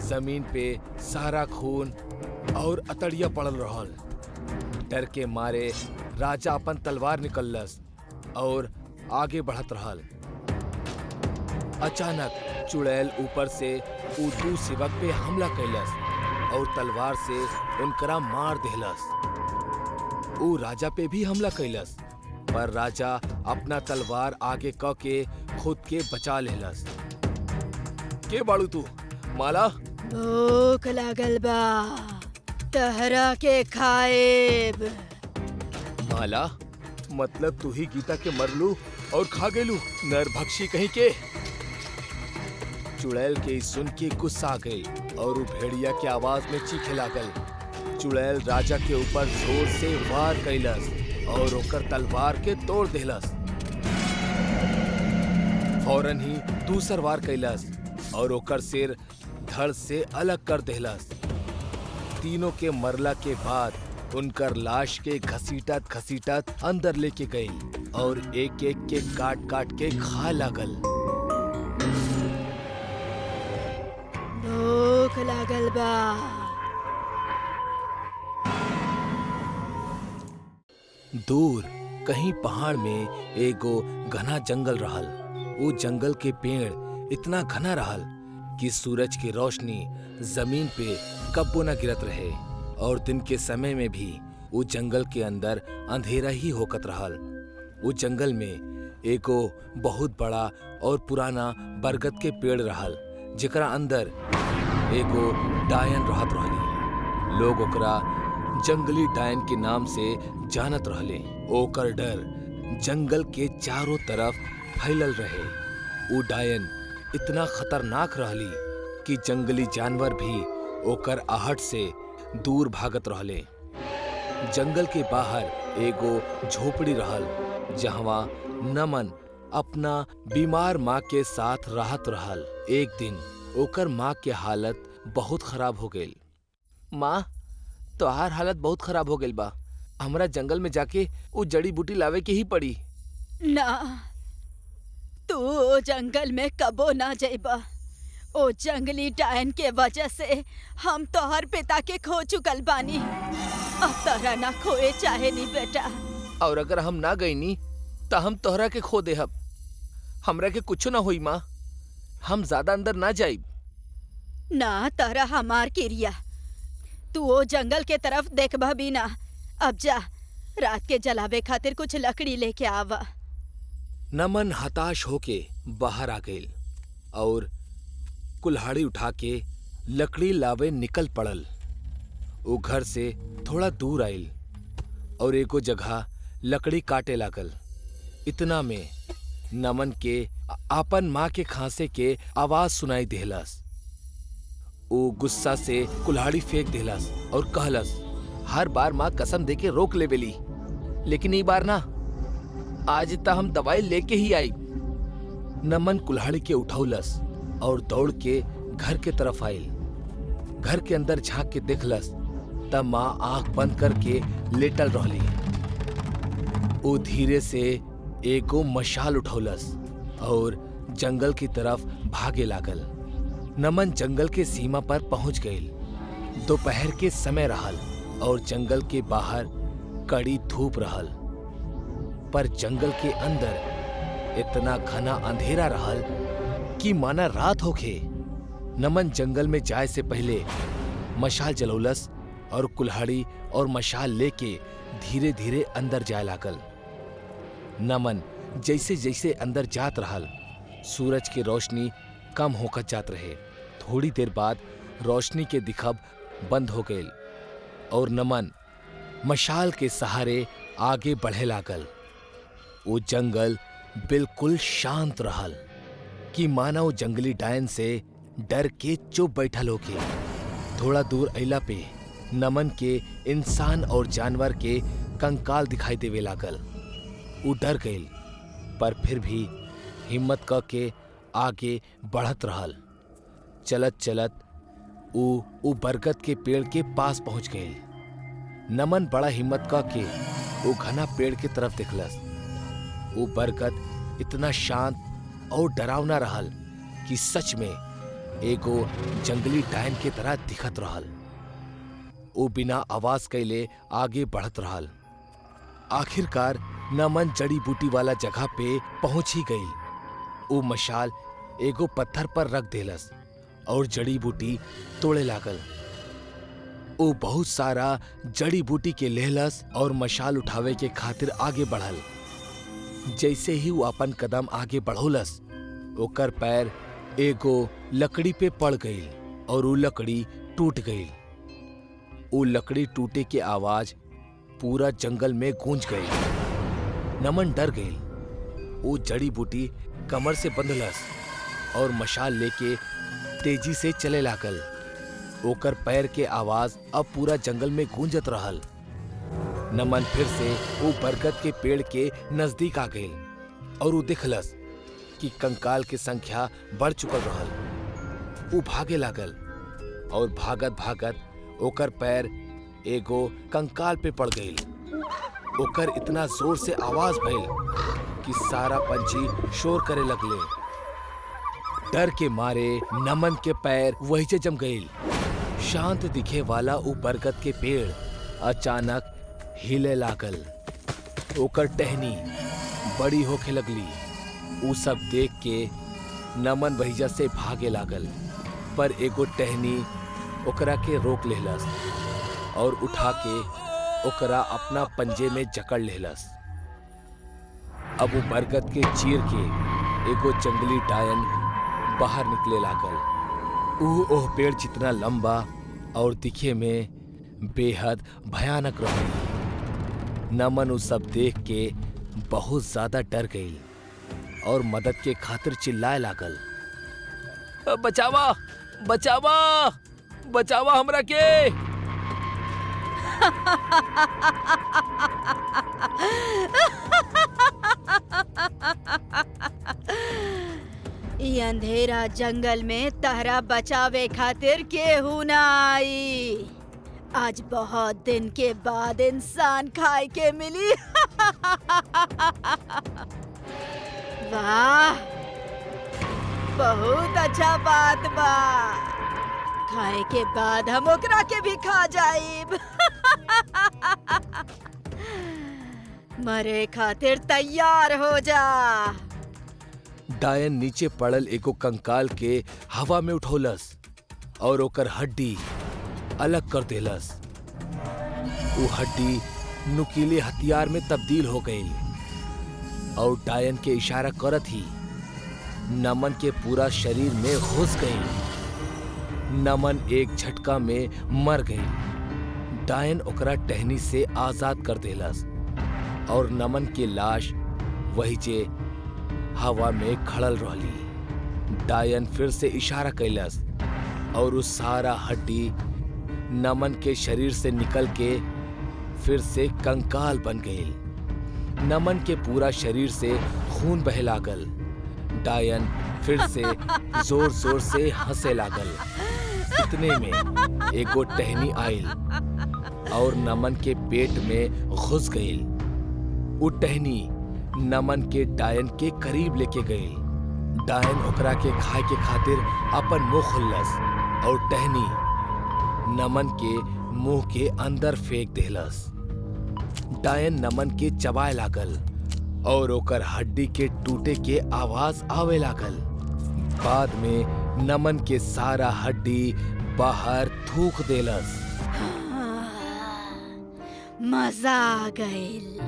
Speaker 3: जमीन पे सारा खून और अतड़िया पड़ल रहल। डर के मारे राजा अपन तलवार निकललस और आगे बढ़त रहल। अचानक चुड़ैल ऊपर से दू सेवक पे हमला कैलस और तलवार से उनकरा मार देहलस। ऊ राजा पे भी हमला कैलस, पर राजा अपना तलवार आगे क के खुद के बचा लेलस। के बाड़ू तू? माला?
Speaker 4: भूख लागल बा, तहरा के खाएब।
Speaker 3: माला, मतलब तू ही गीता के मरलू और खा गेलू, नरभक्षी कहीं के। चुड़ैल के सुन के गुस्सा आ गई और वो भेड़िया के आवाज में चीखे लागल। चुड़ैल राजा के ऊपर जोर से वार कैलस और ओकर तलवार के तोड़ देलस। फौरन ही दूसर वार कैलस और ओकर सिर धड़ से अलग कर देलस। तीनों के मरला के बाद उनकर लाश के घसीटत घसीटत अंदर लेके गई और एक एक के काट काट के खा लागल।
Speaker 4: भूख लागल बा।
Speaker 3: दूर कहीं पहाड़ में एगो घना जंगल रहल। वो जंगल के पेड़ इतना घना रहल कि सूरज की रोशनी जमीन पे कब्बो न गिरत रहे और दिन के समय में भी वो जंगल के अंदर अंधेरा ही होकत रहल। वो जंगल में एगो बहुत बड़ा और पुराना बरगद के पेड़ रहल, जेकरा अंदर एगो डायन रहत रहली। लोग ओकरा जंगली डायन के नाम से जानत रहले। ओकर डर जंगल के चारों तरफ फैलल रहे। वो डायन इतना खतरनाक रहली कि जंगली जानवर भी ओकर आहट से दूर भागत रहले। जंगल के बाहर एगो झोपड़ी रहल, जहवा नमन अपना बीमार माँ के साथ रहत रहल। एक दिन ओकर माँ के हालत बहुत खराब हो गई। माँ, तोहार हालत बहुत खराब हो गई बा। हमरा जंगल में जाके वो जड़ी बूटी लावे के ही पड़ी।
Speaker 4: ना, तू ओ जंगल में कबो ना जाइबा। ओ जंगली डायन के वजह से हम तोहर पिता के खो चुकल बानी। अब तोहरा ना खोए चाहे नी बेटा।
Speaker 3: और अगर हम ना गईनी तो हम तोहरा के खो देहब। हमरा के कुछ ना होई माँ, हम ज्यादा अंदर ना जाइब।
Speaker 4: ना, तोहरा हमार किरिया। तू ओ जंगल के तरफ देखबा भी ना। अब जा, रात के जलावे खातिर कुछ लकड़ी लेके आवा।
Speaker 3: नमन हताश होके बाहर आ गई और कुल्हाड़ी उठा के लकड़ी लावे निकल पड़ल। वो घर से थोड़ा दूर आइल और एगो जगह लकड़ी काटे लागल। इतना में नमन के आपन माँ के खांसे के आवाज सुनाई देहलस। वो गुस्सा से कुल्हाड़ी फेंक देहलस और कहलस, हर बार माँ कसम दे के रोक लेवेली, लेकिन ई बार ना, आज त हम दवाई लेके ही आई। नमन कुल्हाड़ी के उठौलस और दौड़ के घर के तरफ आइल। घर के अंदर झांक के देखलस तब माँ आंख बंद करके लेटल रहली। वो धीरे से एगो मशाल उठौलस और जंगल की तरफ भागे लागल। नमन जंगल के सीमा पर पहुंच गईल। दोपहर के समय रहल और जंगल के बाहर कड़ी धूप रहल, पर जंगल के अंदर इतना घना अंधेरा रहल कि माना रात होखे। नमन जंगल में जाए से पहले मशाल जलौलस और कुल्हाड़ी और मशाल लेके धीरे धीरे अंदर जाए लागल। नमन जैसे जैसे अंदर जात रहल, सूरज की रोशनी कम होकर जात रहे। थोड़ी देर बाद रोशनी के दिखब बंद हो गई और नमन मशाल के सहारे आगे बढ़े लागल। वो जंगल बिल्कुल शांत रहल कि मानो जंगली डायन से डर के चुप बैठल होके। थोड़ा दूर अइला पे नमन के इंसान और जानवर के कंकाल दिखाई देवे लागल। वो डर गईल, पर फिर भी हिम्मत क के आगे बढ़त रहल। चलत चलत वो बरगद के पेड़ के पास पहुंच गईल। नमन बड़ा हिम्मत क के वो घना पेड़ के तरफ देखलस। वो बरगद इतना शांत और डरावना रहल कि सच में एगो जंगली डायन के तरह दिखत रहल। वो बिना आवाज कैले आगे बढ़त रहल। आखिरकार नमन जड़ी बूटी वाला जगह पे पहुंच ही गई। वो मशाल एगो पत्थर पर रख देलस और जड़ी बूटी तोड़े लागल। वो बहुत सारा जड़ी बूटी के लेहलस और मशाल उठावे के खातिर आगे बढ़ल। जैसे ही वो अपन कदम आगे बढ़ोलस, ओकर पैर एगो लकड़ी पे पड़ गई और वो लकड़ी टूट गई। वो लकड़ी टूटे के आवाज पूरा जंगल में गूंज गई। नमन डर गई। वो जड़ी बूटी कमर से बंधलस और मशाल लेके तेजी से चले लागल। ओकर पैर के आवाज अब पूरा जंगल में गूंजत रहल। नमन फिर से वो बरगद के पेड़ के नजदीक आ गई और वो देखलस कि कंकाल की संख्या बढ़ चुकल रहल। वो भागे लागल और भागत भागत ओकर पैर एगो कंकाल पे पड़ गई। ओकर इतना जोर से आवाज भइल कि सारा पंछी शोर करे लगले। डर के मारे नमन के पैर वहीं से जम गई। शांत दिखे वाला वो बरगद के पेड़ अचानक हिले लागल। ओकर टहनी बड़ी होके लगली। वो सब देख के नमन भैया से भागे लागल, पर एगो टहनी ओकरा के रोक लेहलस और उठा के ओकरा अपना पंजे में जकड़ लेहलस। अब वो बरगद के चीर के एगो जंगली डायन बाहर निकले लागल। ओह पेड़ जितना लंबा और दिखे में बेहद भयानक रही। नमन उस सब देख के बहुत ज्यादा डर गई और मदद के खातिर चिल्लाए लागल, बचावा बचावा बचावा हमरा के।
Speaker 4: ये अंधेरा जंगल में तहरा बचावे खातिर केहू ना आई। आज बहुत दिन के बाद इंसान खाए के मिली। वाह, बहुत अच्छा बात बा। खाए के बाद हम ओकरा के भी खा जाइब। मरे खातिर तैयार हो जा।
Speaker 3: डायन नीचे पड़ल एगो कंकाल के हवा में उठौलस और ओकर हड्डी अलग कर देलस। वो हड्डी नुकीले हथियार में तब्दील हो गई और डायन के इशारा करत ही नमन के पूरा शरीर में घुस गई। नमन एक झटका में मर गई। डायन ओकरा टहनी से आजाद कर देलस और नमन के लाश वही जे हवा में खड़ल रहली। डायन फिर से इशारा कैलस और उस सारा हड्डी नमन के शरीर से निकल के फिर से कंकाल बन गई। नमन के पूरा शरीर से खून बहे लागल। डायन फिर से जोर जोर से हंसे लागल। इतने में एगो टहनी आइल और नमन के पेट में घुस गईल। उ टहनी नमन के डायन के करीब लेके गईल। डायन ओकरा के खाए के खातिर अपन मुंह खुल्लस और टहनी नमन के मुंह के अंदर फेंक देहलस। डायन नमन के चबाए लागल और ओकर हड्डी के टूटे के आवाज आवे लागल। बाद में नमन के सारा हड्डी बाहर थूक देलस।
Speaker 4: मजा आ गईल।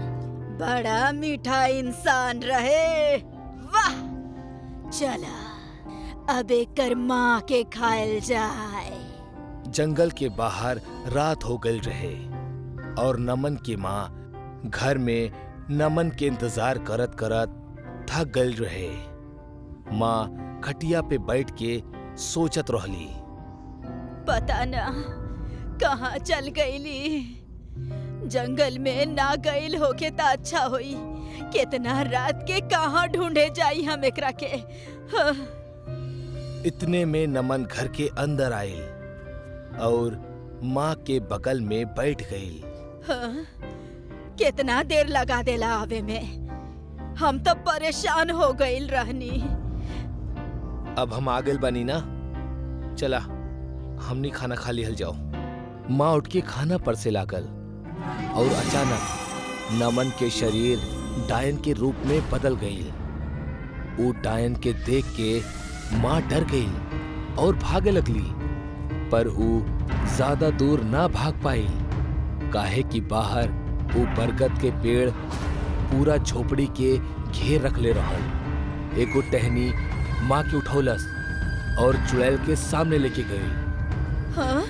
Speaker 4: बड़ा मीठा इंसान रहे। वाह, चला अब एकर माँ के खायल जाए।
Speaker 3: जंगल के बाहर रात हो गई रहे और नमन की माँ घर में नमन के इंतजार करत करत थक गई रहे। माँ खटिया पे बैठ के सोचत रहली।
Speaker 4: पता ना कहाँ चल गईली। जंगल में ना गईल होके त अच्छा होई। कितना रात के कहाँ ढूंढे जाई हम एकरा के। हाँ।
Speaker 3: इतने में नमन घर के अंदर आइल और माँ के बगल में बैठ गई।
Speaker 4: हाँ, कितना देर लगा देला आवे में। हम तो परेशान हो गईल रहनी।
Speaker 3: अब हम आ गइल बानी ना, चला हमनी खाना खा लिहल जाओ। माँ उठ के खाना परसे लागल और अचानक नमन के शरीर डायन के रूप में बदल गई। वो डायन के देख के माँ डर गई और भागे लगली, पर वो ज्यादा दूर ना भाग पाई। काहे कि बाहर वो बरगद के पेड़ पूरा झोपड़ी के घेर रखले रहल। एगो टहनी माँ के उठौलस और चुड़ैल के सामने लेके गई।
Speaker 4: हाँ?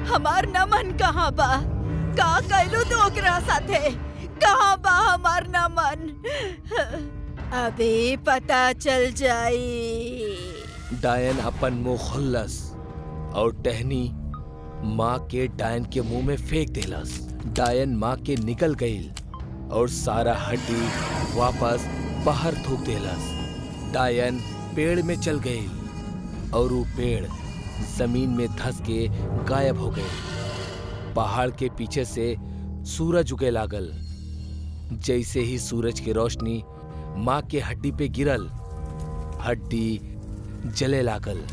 Speaker 4: हमार नमन कहाँ बा? का कैलू तो ओकरा साथे? कहाँ बा हमार नमन? अभी पता चल जाई।
Speaker 3: डायन अपन मुंह खुल्लस और टहनी माँ के डायन के मुंह में फेंक देलस। डायन माँ के निकल गई और सारा हड्डी वापस बाहर थूक देलस। डायन पेड़ में चल गई और वो पेड़ जमीन में धंस के गायब हो गए। पहाड़ के पीछे से सूरज उगे लागल। जैसे ही सूरज की रोशनी माँ के हड्डी पे गिरल, हड्डी जले लागल।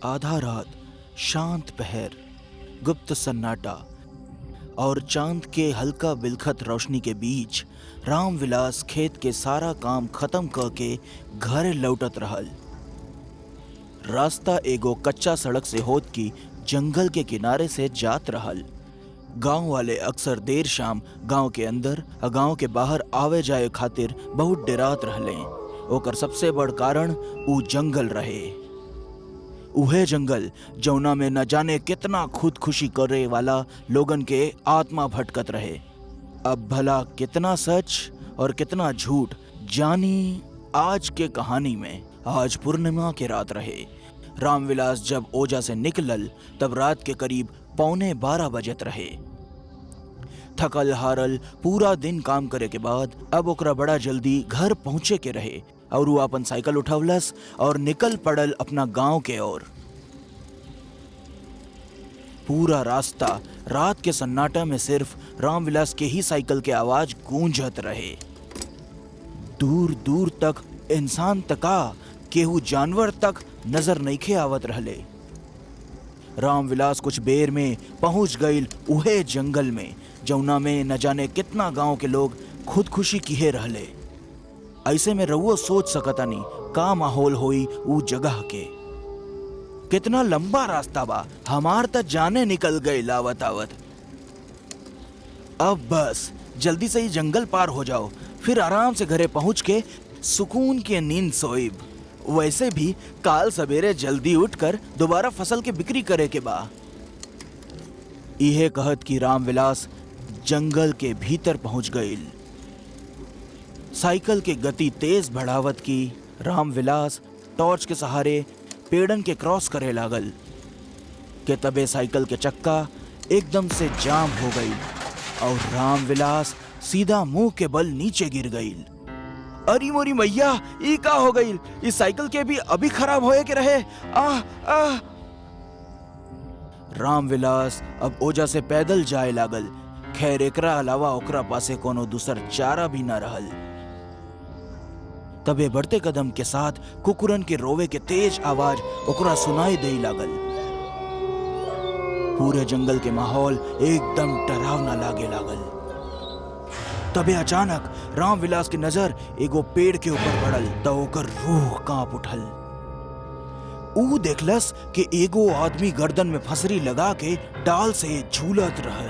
Speaker 1: आधा रात, शांत पहर, गुप्त सन्नाटा और चांद के हल्का बिलखत रोशनी के बीच रामविलास खेत के सारा काम खत्म करके घरे लौटत रहल। रास्ता एगो कच्चा सड़क से होत की जंगल के किनारे से जात रहल। गांव वाले अक्सर देर शाम गांव के अंदर और गांव के बाहर आवे जाए खातिर बहुत डरात रहले। ओकर सबसे बड़ कारण ऊ जंगल रहे। उहे जंगल जौना में न जाने कितना खुदकुशी करे वाला लोगन के आत्मा भटकत रहे। अब भला कितना सच और कितना झूठ जानी आज के कहानी में। आज पूर्णिमा के रात रहे। रामविलास जब ओजा से निकलल तब रात के करीब 11:15 बजत रहे। थकल हारल पूरा दिन काम करे के बाद अब ओकरा बड़ा जल्दी घर पहुंचे के रहे और वो अपन साइकिल उठवलस और निकल पड़ल अपना गांव के ओर। पूरा रास्ता रात के सन्नाटा में सिर्फ रामविलास के ही साइकिल के आवाज गूंजत रहे। दूर दूर तक इंसान तका केहू जानवर तक नजर नइखे आवत रहले। रामविलास कुछ बेर में पहुंच गईल उहे जंगल में जौना में न जाने कितना गांव के लोग खुदकुशी किए रहले। ऐसे में रउआ सोच सकतानी का माहौल होई ऊ जगह के। कितना लंबा रास्ता बा, हमार त जाने निकल गए लावत आवत। अब बस जल्दी से ही जंगल पार हो जाओ, फिर आराम से घरे पहुंच के सुकून की नींद सोइब। वैसे भी काल सवेरे जल्दी उठकर दोबारा फसल के बिक्री करे के बा। इहे कहत कि रामविलास जंगल के भीतर पहुंच गईल। साइकिल के गति तेज बढ़ावत की रामविलास टॉर्च के सहारे पेड़न के क्रॉस करे लागल के तबे साइकिल के चक्का एकदम से जाम हो गई और रामविलास सीधा मुंह के बल नीचे गिर गई। अरे मोरी मैया, ई का हो गई? इस साइकिल के भी अभी खराब होए के रहे। रामविलास अब ओजा से पैदल जाए लागल। खैर एकरा अलावा ओकरा पासे कोनो दूसर चारा भी न रहल। तबे बढ़ते कदम के साथ कुकुरन के रोवे के तेज आवाज ओकरा सुनाई दे लागल। पूरे जंगल के माहौल एकदम डरावना लागे लागल। तबे अचानक रामविलास की नजर एगो पेड़ के ऊपर पड़ल त ओकर रूह कांप उठल। ऊ देखलस कि एगो आदमी गर्दन में फंसरी लगा के डाल से झूलत रहल।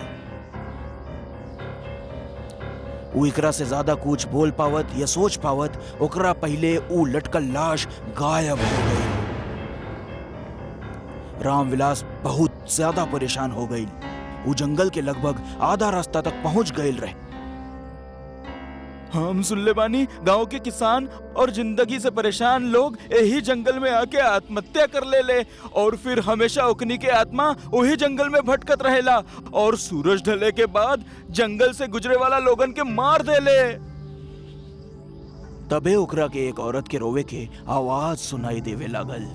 Speaker 1: ऊ एकरा से ज्यादा कुछ बोल पावत या सोच पावत ओकरा पहले ऊ लटकल लाश गायब हो गई। रामविलास बहुत ज्यादा परेशान हो गई। वो जंगल के लगभग आधा रास्ता तक पहुंच गए रहे।
Speaker 2: हम सुन ले बानी गांव के किसान और जिंदगी से परेशान लोग यही जंगल में आके आत्महत्या कर ले और फिर हमेशा ओकनी के आत्मा वही जंगल में भटकत रहेला और सूरज ढले के बाद जंगल से गुजरे वाला लोगन के मार देले।
Speaker 1: तबे ओकरा के एक औरत के रोवे के आवाज सुनाई देवे लागल।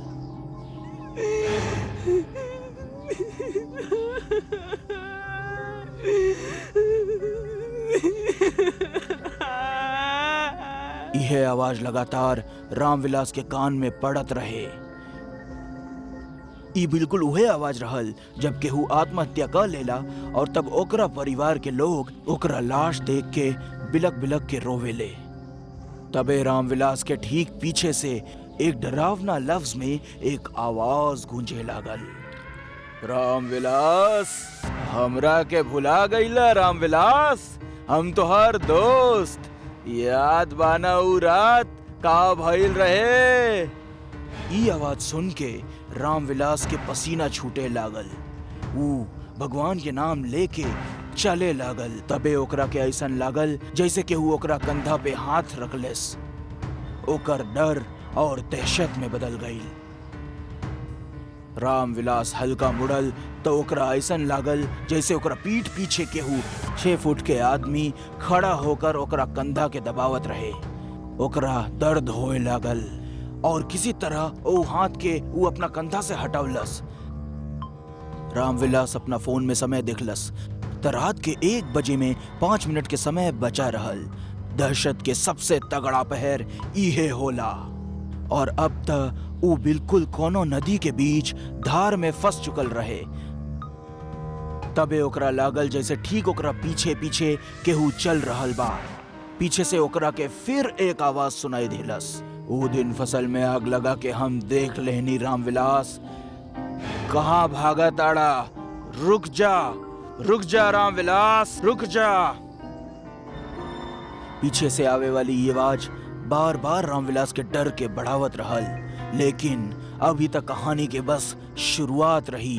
Speaker 1: यह आवाज लगातार रामविलास के कान में पड़त रहे। ई बिल्कुल वही आवाज रहल जब केहू आत्महत्या कर लेला और तब ओकरा परिवार के लोग ओकरा लाश देख के बिलक बिलक के रोवेले। तबे रामविलास के ठीक पीछे से एक डरावना लफ्ज में एक आवाज गूंजे लागल।
Speaker 2: रामविलास, हमरा के भुला गईला रामविलास, हम तोहर दोस्त। याद बाना उ रात का भइल रहे?
Speaker 1: ई आवाज सुन के रामविलास के पसीना छूटे लागल। वो भगवान के नाम लेके चले लागल। तबे ओकरा के ऐसन लागल जैसे कि वो ओकरा कंधा पे हाथ रखलेस। ओकर डर और दहशत में बदल गई। रामविलास हल्का मुड़ल तो ओकरा ऐसन लागल जैसे ओकरा पीठ पीछे केहू 6 फुट के आदमी खड़ा होकर ओकरा कंधा के दबावत रहे। ओकरा दर्द होए लागल और किसी तरह ओ हाथ के वो अपना कंधा से हटवलस। रामविलास अपना फोन में समय देखलस त रात के 1 बजे में 5 मिनट के समय बचा रहल। दहशत के सबसे तगड़ा पहर इहे होला और अब तक वो बिल्कुल कोनो नदी के बीच धार में फंस चुकल रहे। तबे ओकरा लागल जैसे ठीक ओकरा पीछे पीछे केहू चल रहल बा। पीछे से ओकरा के फिर एक आवाज सुनाई देलस। वो दिन फसल में आग लगा के हम देख लेनी रामविलास। कहाँ भागा ताड़ा? रुक जा रामविलास, रुक जा। पीछे से आवे वाली ये आवाज बार बार रामविलास के डर के बढ़ावत रहल। लेकिन अभी तक कहानी के बस शुरुआत रही।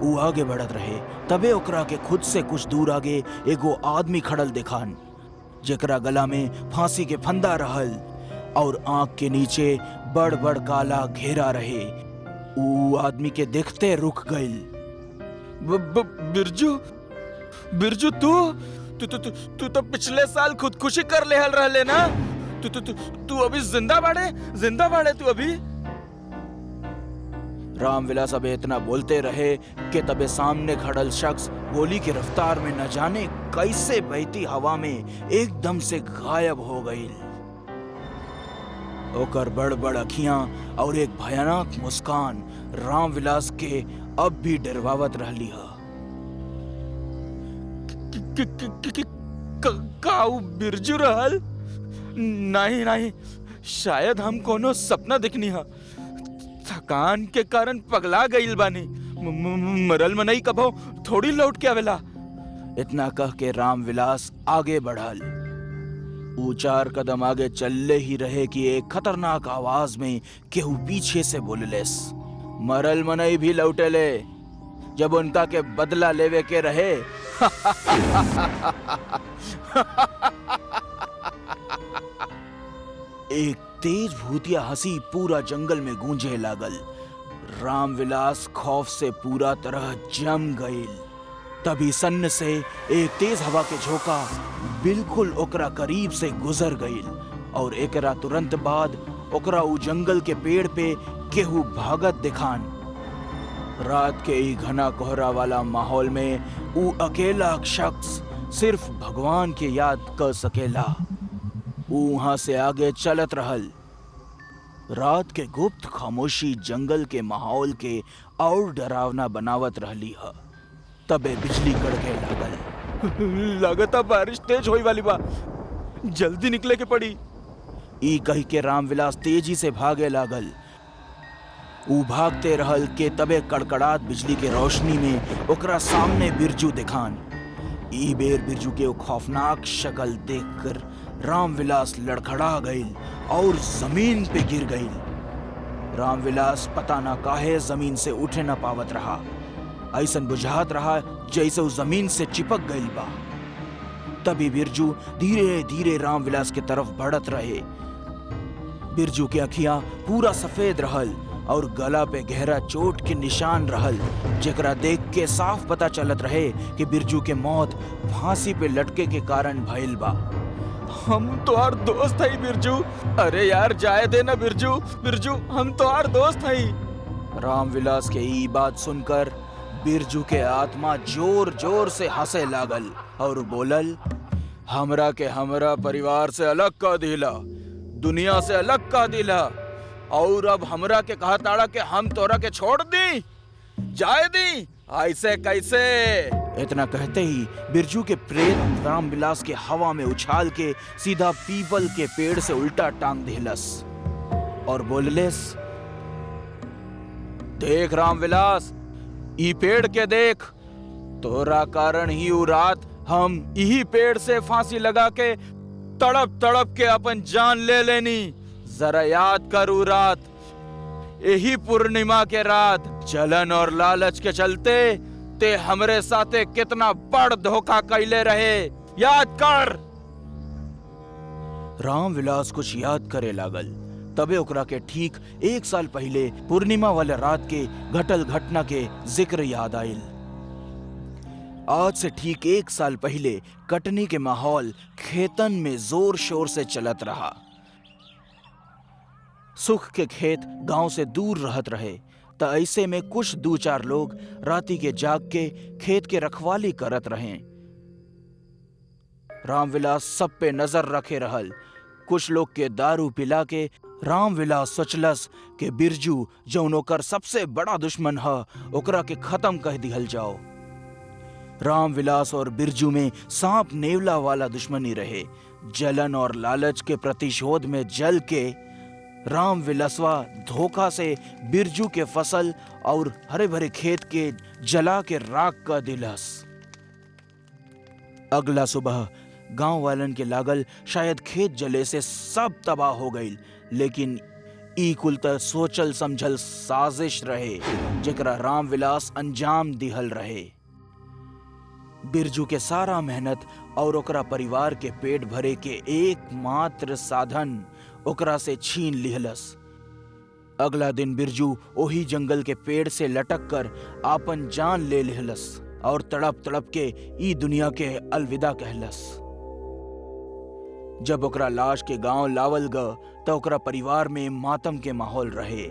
Speaker 1: वो आगे बढ़त रहे। तबे ओकरा के खुद से कुछ दूर आगे एगो आदमी खड़ल देखान जेकरा गला में फांसी के फंदा रहल और आंख के नीचे बड़ बड़ काला घेरा रहे। वो आदमी के देखते रुक गइल।
Speaker 2: बिरजू, तू तो पिछले साल खुदकुशी कर लेहल रहले ना? तू अभी जिंदा बाड़े तू अभी?
Speaker 1: रामविलास अब इतना बोलते रहे कि तबे सामने खड़ल शख्स गोली की रफ्तार में न जाने कैसे बहती हवा में एकदम से गायब हो गई। ओकर बड़ बड़ अखियां और एक भयानक मुस्कान रामविलास के अब भी डरवावत रहली है।
Speaker 2: काऊ बिरजू रहल? नहीं, शायद हम कोनो सपना देखनी है। थकान के कारण पगला गईल बानी। मरल मनई कभो थोड़ी लौट के आवेला।
Speaker 1: इतना कह के रामविलास आगे बढ़ल। 4 कदम आगे चलले ही रहे कि एक खतरनाक आवाज में केहू पीछे से बोललेस। मरल मनई भी लौटेले जब उनका के बदला लेवे के रहे। एक तेज भूतिया हंसी पूरा जंगल में गूंजे लागल। रामविलास खौफ से पूरा तरह जम गईल। तभी सन्न से एक तेज हवा के झोंका बिल्कुल ओकरा करीब से गुजर गईल और एकरा तुरंत बाद ओकरा उ जंगल के पेड़ पे केहू भागत दिखान। रात के ई घना कोहरा वाला माहौल में उ अकेला शख्स सिर्फ भगवान के याद कर सकेला। उ वहां से आगे चलत रहल। रात के गुप्त खामोशी जंगल के माहौल के और डरावना बनावत रहली ह। तबे बिजली कड़के लागल।
Speaker 2: लगता बारिश तेज होई वाली बा, जल्दी निकले के पड़ी।
Speaker 1: ई कही के रामविलास तेजी से भागे लागल। ऊ भागते रहल के तबे कड़कड़ात बिजली के रोशनी में ओकरा सामने बिरजू दिखान। ई बेर बिरजू के खौफनाक शक्ल देखकर रामविलास लड़खड़ा गईल और जमीन पे गिर गईल। रामविलास पता ना काहे जमीन से उठे न पावत रहा। ऐसन बुझात रहा जैसे उस जमीन से चिपक गईल बा। तभी बिरजू धीरे धीरे रामविलास के तरफ बढ़त रहे। बिरजू के अखियां पूरा सफेद रहल और गला पे गहरा चोट के निशान रहल, जेकरा देख के साफ पता चलत रहे कि बिरजू के मौत फांसी पे लटके के कारण भइल बा।
Speaker 2: हम तोहार दोस्त हई बिरजू। अरे यार जाए दे ना बिरजू, बिरजू हम तोहार दोस्त हई।
Speaker 1: रामविलास के ई बात सुनकर बिरजू के आत्मा जोर जोर से हंसे लागल और बोलल, हमरा के हमरा परिवार से अलग कर दिला, दुनिया से अलग कर दिला, और अब हमरा के कहा ताड़ा के हम तोरा के छोड़ दी, जाए दी, ऐसे कैसे? इतना कहते ही बिरजू के प्रेत रामविलास के हवा में उछाल के सीधा पीपल के पेड़ से उल्टा टांग दिलस और बोललेस, देख रामविलास, ई पेड़ के देख, तोरा कारण ही उ रात हम यही पेड़ से फांसी लगा के तड़प तड़प के अपन जान ले लेनी। जरा याद कर उ रात, यही पूर्णिमा के रात, जलन और लालच के चलते ते हमरे साथे कितना बड़ धोखा कैले रहे, याद कर। रामविलास कुछ याद करे लागल। तबे ओकरा के ठीक 1 साल पहले पूर्णिमा वाले रात के घटल घटना के जिक्र याद आयल। आज से ठीक 1 साल पहले कटनी के माहौल खेतन में जोर शोर से चलत रहा। सुख के खेत गांव से दूर रहत रहे, त ऐसे में कुछ 2-4 लोग राती के जाग के खेत के रखवाली करत रहे। रामविलास सब पे नजर रखे रहल। कुछ लोग के दारू पिला के रामविलास सोचलस कि बिरजू जौन ओकर सबसे बड़ा दुश्मन ह, ओकरा के खत्म कह दिहल जाओ। रामविलास और बिरजू में सांप नेवला वाला दुश्मनी रहे। जलन और लालच के प्रतिशोध में जल के रामविलासवा धोखा से बिरजू के फसल और हरे भरे खेत के जला के राख कर दिलस। अगला सुबह गांव वालन के लागल शायद खेत जले से सब तबाह हो गई, लेकिन ई कुल त सोचल समझल साजिश रहे जेकरा रामविलास अंजाम दिहल रहे। बिरजू के सारा मेहनत और ओकरा परिवार के पेट भरे के एकमात्र साधन ओकरा से छीन लिहलस। अगला दिन बिरजू ओही जंगल के पेड़ से लटक कर आपन जान ले लिहलस और तड़प तड़प के ई दुनिया के अलविदा कहलस। जब ओकरा लाश के गांव लावल ग तो ओकरा परिवार में मातम के माहौल रहे।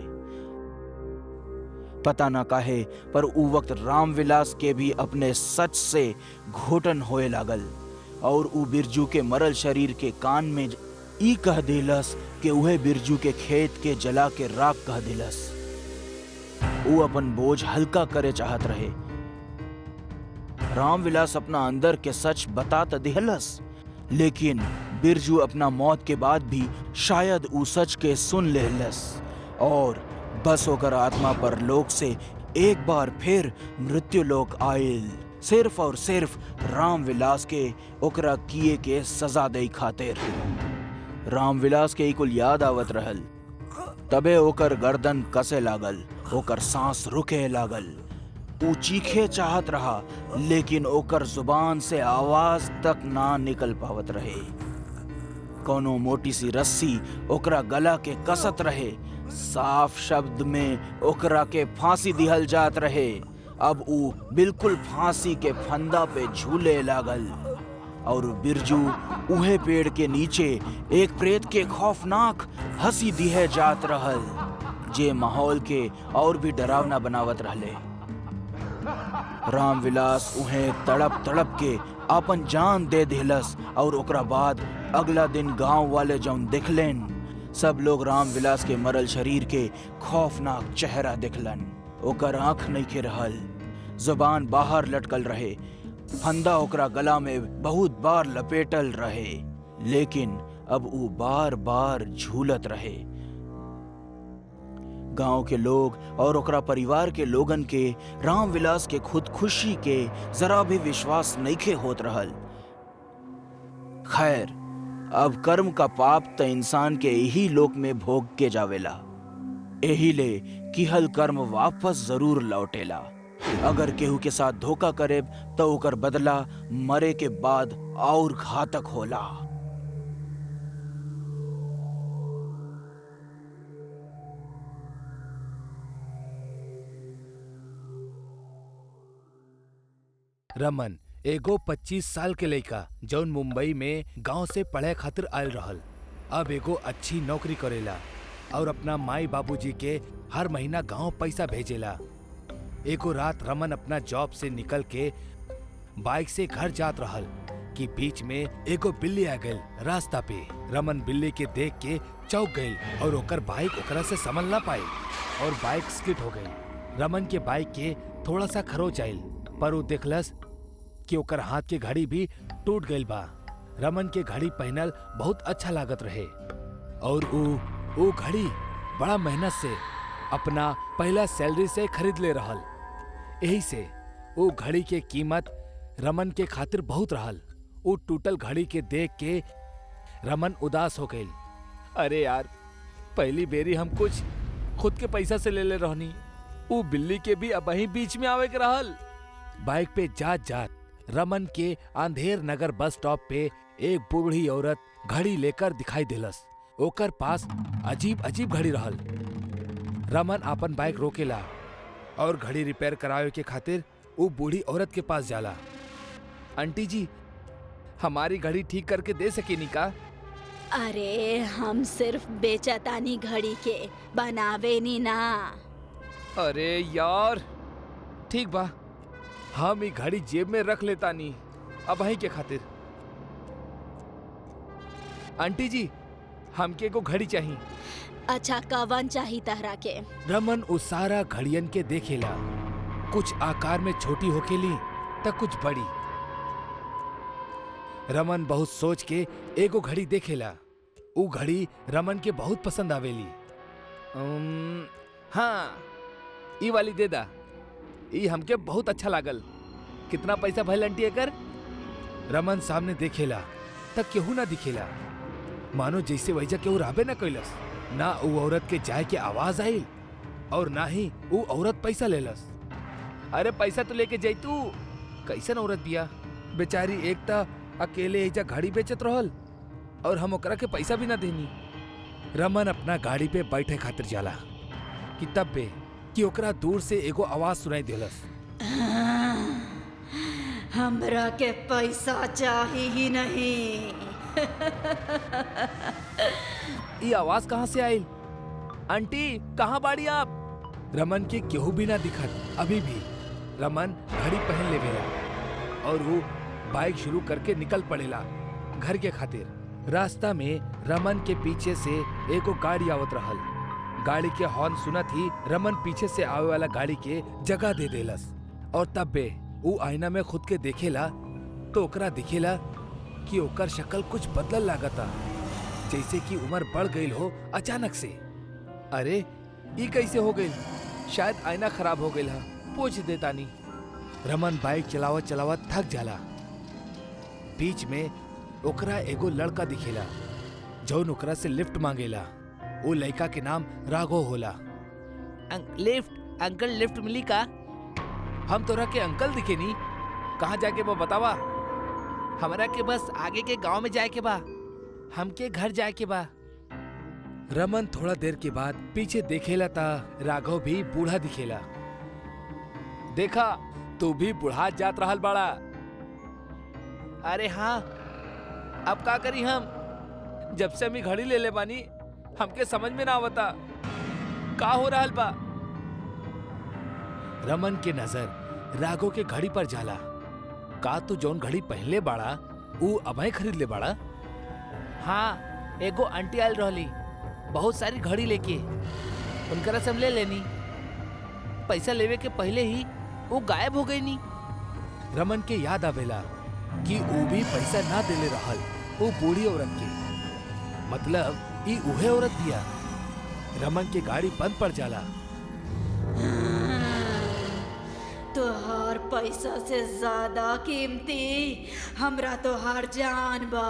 Speaker 1: पता ना काहे पर उ वक्त रामविलास के भी अपने सच से घोटन होए लागल और उ बिरजू के मरल शरीर के कान में ई कह दिलस कि उहे बिरजू के खेत के जला के राख कह दिलस। उ अपन बोझ हल्का करे चाहत रहे। रामविलास अपना अंदर के सच बता त दिहलस, लेकिन बिरजू अपना मौत के बाद भी शायद उ सच के सुन लेलस और बस होकर आत्मा पर लोक से एक बार फिर मृत्यु लोक आयल, सिर्फ और सिर्फ रामविलास के ओकरा किए के सजा दे खातिर। रामविलास के कुल याद आवत रहल। तबे ओकर गर्दन कसे लागल, ओकर सांस रुके लागल। ऊ चीखे चाहत रहा, लेकिन ओकर जुबान से आवाज तक ना निकल पावत रहे। कोनो मोटी सी रस्सी ओकरा गला के कसत रहे, साफ शब्द में ओकरा के फांसी दिहल जात रहे। अब ऊ बिल्कुल फांसी के फंदा पे झूले लागल और बिरजू उहे पेड़ के नीचे एक प्रेत के खौफनाक हंसी दिहे जात रहल, जे माहौल के और भी डरावना बनावत रहले। रामविलास उहे तड़प तड़प के अपन जान दे दिलस और ओकरा बाद अगला दिन गांव वाले जौन देखलेन, सब लोग रामविलास के मरल शरीर के खौफनाक चेहरा देखलन। ओकर आंख नइखे रहल, जुबान बाहर लटकल रहे, फंदा ओकरा गला में बहुत बार लपेटल रहे, लेकिन अब ऊ बार बार झूलत रहे। गांव के लोग और ओकरा परिवार के लोगन के रामविलास के खुदकुशी के जरा भी विश्वास नइखे होत रहल। खैर, अब कर्म का पाप त इंसान के यही लोक में भोग के जावेला, एही ले किहल कर्म वापस जरूर लौटेला। अगर केहू के साथ धोखा करे तो ओकर बदला मरे के बाद और घातक होला।
Speaker 3: रमन एगो 25 साल के लइका जौन मुंबई में गांव से पढ़े खातिर आयल रहल, अब एगो अच्छी नौकरी करेला और अपना माई बाबूजी के हर महीना गांव पैसा भेजेला। एगो रात रमन अपना जॉब से निकल के बाइक से घर जात रहल कि बीच में एगो बिल्ली आ गइल रास्ता पे। रमन बिल्ली के देख के चौंक गइल और ओकर बाइक ओकरा से संभल ना पाई और बाइक स्किड हो गई। रमन के बाइक के थोड़ा सा खरोच आइल, पर वो देखलस कि ओकर हाथ के घड़ी भी टूट गइल बा। रमन के घड़ी पहनल बहुत अच्छा लागत रहे और वो घड़ी बड़ा मेहनत से अपना पहला सैलरी से खरीद ले रहल। यही से वो घड़ी के कीमत रमन के खातिर बहुत रहल। वो टूटल घड़ी के देख के रमन उदास हो गइल। अरे यार, पहली बेरी हम कुछ खुद के पैसा से ले रहनी, वो बिल्ली के भी अब वहीं बीच में आवे के रहल। बाइक पे जात जात रमन के अंधेर नगर बस स्टॉप पे एक बूढ़ी औरत घड़ी लेकर दिखाई दिलस। ओकर पास अजीब अजीब घड़ी रहल। रमन अपन बाइक रोकेला और घड़ी रिपेयर करावे के खातिर वो बूढ़ी औरत के पास जाला। आंटी जी, हमारी घड़ी ठीक करके दे सकेनी का?
Speaker 4: अरे हम सिर्फ बेचतानी घड़ी के, बनावे नी ना।
Speaker 3: अरे यार, ठीक बा, हम ई घड़ी जेब में रख लेता नी अब वहीं के खातिर। आंटी जी, हमके को घड़ी चाहिए।
Speaker 4: अच्छा, कवन चाही तहरा के?
Speaker 3: रमन उस सारा घड़ियन के देखेला, कुछ आकार में छोटी होकेली त कुछ बड़ी। रमन बहुत सोच के एगो घड़ी देखेला। ऊ घड़ी रमन के बहुत पसंद आवेली। हाँ, ई वाली दे दा, ई हमके बहुत अच्छा लागल। कितना पैसा भइल आंटी एकर? रमन सामने देखेला तक केहू ना दिखेला, मानो जैसे वैजा केहू रहबे न कैलस। ना ऊ औरत के जाए के आवाज आइल और ना ही ऊ औरत पैसा लेलस। अरे पैसा तो लेके जैतू, कैसन औरत बिया बेचारी, एक ता अकेले एजा घड़ी बेचत रहल और हम ओकरा के पैसा भी ना देनी। रमन अपना गाड़ी पे बैठे खातिर जाला कि तब बे कि ओकरा दूर से एगो आवाज सुनाई देलस।
Speaker 4: हमरा के पैसा चाही ही नहीं।
Speaker 3: ये आवाज कहाँ से आइल? आंटी, कहाँ बाड़ी आप? रमन के केहू भी ना दिखत। अभी भी रमन घड़ी पहन लेवेला और वो बाइक शुरू करके निकल पड़ेला घर के खातिर। रास्ता में रमन के पीछे से एगो गाड़ी आवत रहल। गाड़ी के हॉर्न सुनत ही रमन पीछे से आवे वाला गाड़ी के जगह दे देलस और तब बे वो आईना में खुद के देखेला तो ओकरा दिखेला कि ओकर शक्ल कुछ बदलल लागता, जैसे कि उम्र बढ़ गई हो अचानक से। अरे ये कैसे हो गई? शायद आईना खराब हो गई है, पूछ देता नहीं। रमन बाइक चलावत चलावत थक जाला। बीच में ओकरा एगो लड़का दिखेला जौन ओकरा से लिफ्ट मांगेला। वो लड़का के नाम राघव होला। लिफ्ट अंकल, लिफ्ट मिली का? हम तोरा के अंकल दिखे नी, कहाँ जाके वो बतावा? हमरा के बस आगे के गांव में जाए के बा, हमके घर जाए के बा। रमन थोड़ा देर के बाद पीछे देखेला ता राघव भी बूढ़ा दिखेला। देखा, तू भी बुढ़ा जात रहल बाड़ा। अरे हाँ, अब का करी हम? जब से हम घड़ी ले ले बानी हमके समझ में ना आवता का हो रहल बा। रमन के नजर राघव के घड़ी पर जाला। का तू जौन घड़ी पहनले बाड़ा ऊ अबही खरीद ले बाड़ा? हाँ, एगो आंटी आयल रहली बहुत सारी घड़ी लेके, उनकरा से हम ले लेनी। पैसा लेवे के पहले ही वो गायब हो गई नी। रमन के याद आवेला कि वो भी पैसा ना देले रहल वो बूढ़ी औरत के, मतलब ई उहे औरत दिया। रमन के गाड़ी बंद पड़ जाला।
Speaker 4: तोहार पैसा से ज्यादा कीमती हमरा तोहार जान बा।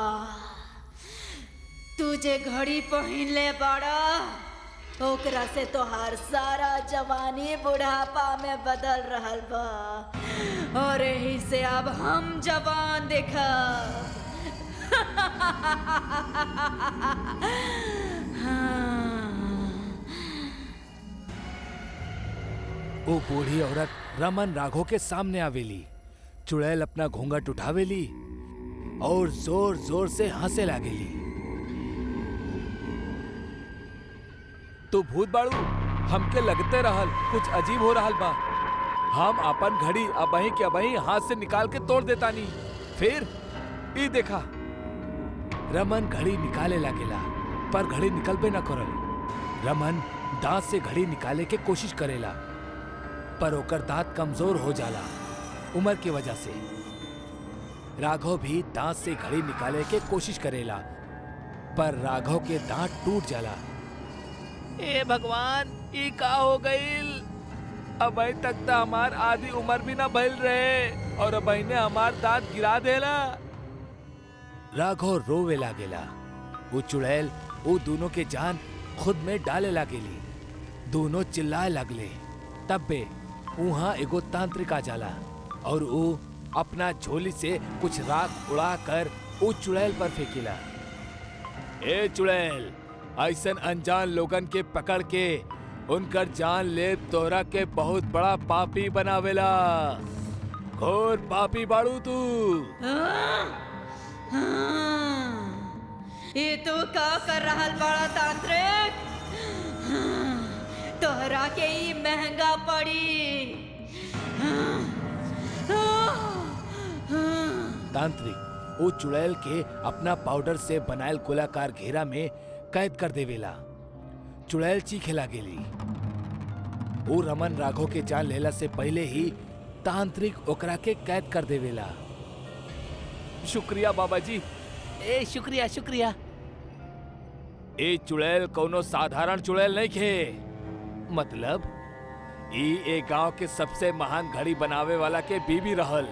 Speaker 4: तू जे घड़ी पहन ले बाड़ा ओकरा से तोहार सारा जवानी बुढ़ापा में बदल रहल बा, और यही से अब हम जवान देखा।
Speaker 3: वो बूढ़ी औरत रमन राघव के सामने आवेली। चुड़ैल अपना घूंघट उठावेली और जोर जोर से हंसे लागेली। तू भूत बाड़ू, हमके लगते रहल कुछ अजीब हो रहल बा। हम अपन घड़ी अबही के अबही हाथ से निकाल के तोड़ देतानी। फिर ई देखा, रमन घड़ी निकाले लागेला पर घड़ी निकलबे न करल। रमन दांत से घड़ी निकाले के कोशिश करेला पर ओकर दांत कमजोर हो जाला उम्र की वजह से। राघव भी दांत से घड़ी निकाले के कोशिश करेला पर राघव के दांत टूट जाला। ए भगवान, ई का हो गईल? अबही तक तो हमार आधी उम्र भी ना भइल रहे और अबही ने हमार दांत गिरा देला। राघव रोवे लागेला। वो चुड़ैल वो दोनों के जान खुद में डाले लागेली। दोनों चिल्लाए लगले। तब बे वहाँ एगो तांत्रिक आ जाला और वो अपना झोली से कुछ राख उड़ा कर वो चुड़ैल पर फेंकेला। ए चुड़ैल, ऐसन अनजान लोगन के पकड़ के उनकर जान ले तोरा के बहुत बड़ा पापी बनावेला। घोर पापी बाड़ू तू।
Speaker 4: ये तू का कर रहल बड़ा तांत्रिक? तोहरा के ही महंगा पड़ी।
Speaker 3: तांत्रिक वो चुड़ैल के अपना पाउडर से बनायल गोलाकार घेरा में कैद कर देवेला। चुड़ैल चीखे लागेली। वो रमन राघव के जान लेला से पहले ही तांत्रिक ओकरा के कैद कर देवेला। शुक्रिया बाबा जी। ए शुक्रिया शुक्रिया। ए चुड़ैल कोनो साधारण चुड़ैल नहीं खे। मतलब ई ए गांव के सबसे महान घड़ी बनावे वाला के बीबी रहल,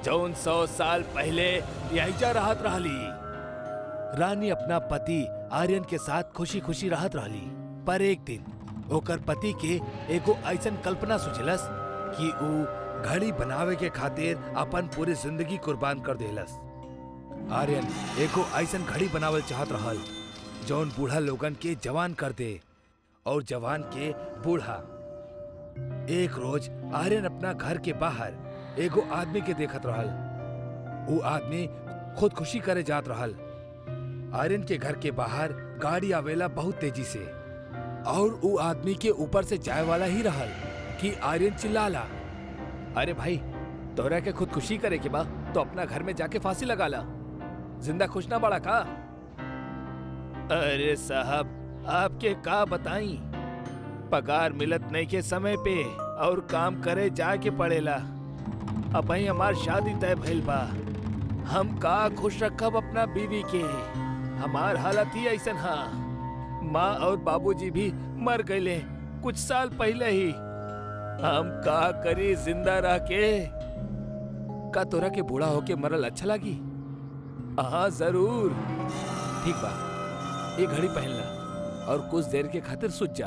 Speaker 3: जौन 100 साल पहले यहीजा रहत रहली। रानी अपना पति आर्यन के साथ खुशी खुशी रहत रहली, पर एक दिन ओकर पति के एगो ऐसन कल्पना सुझलस कि ऊ घड़ी बनावे के खातिर अपन पूरी जिंदगी कुर्बान कर देलस। आर्यन एगो ऐसन घड़ी बनावल चाहत रहल जौन बूढ़ा लोगन के जवान कर दे और जवान के बूढ़ा। एक रोज आर्यन अपना घर के बाहर एगो आदमी के देखत रहल। वो आदमी खुदकुशी करे जात रहल। आर्यन के घर के बाहर गाड़ी आवेला बहुत तेजी से और वो आदमी के ऊपर से जाए वाला ही रहल कि आर्यन चिल्लाला, अरे भाई, तोरा के खुदकुशी करे के बा तो अपना घर में जाके फांसी लगा ला। जिंदा खुश ना बड़ा का? अरे साहब, आपके का बताई, पगार मिलत नहीं के समय पे और काम करे जाके पड़ेला। अब भाई हमार शादी तय भइल बा, हम का खुश रखब अपना बीवी के। हमार हालत ही ऐसन हा। माँ और बाबूजी भी मर गए कुछ साल पहले ही। हम का करी जिंदा रह के? का तोरा के बूढ़ा होके मरल अच्छा लगी? हाँ जरूर। ठीक बा, ये घड़ी पहन ला और कुछ देर के खातिर सुत जा।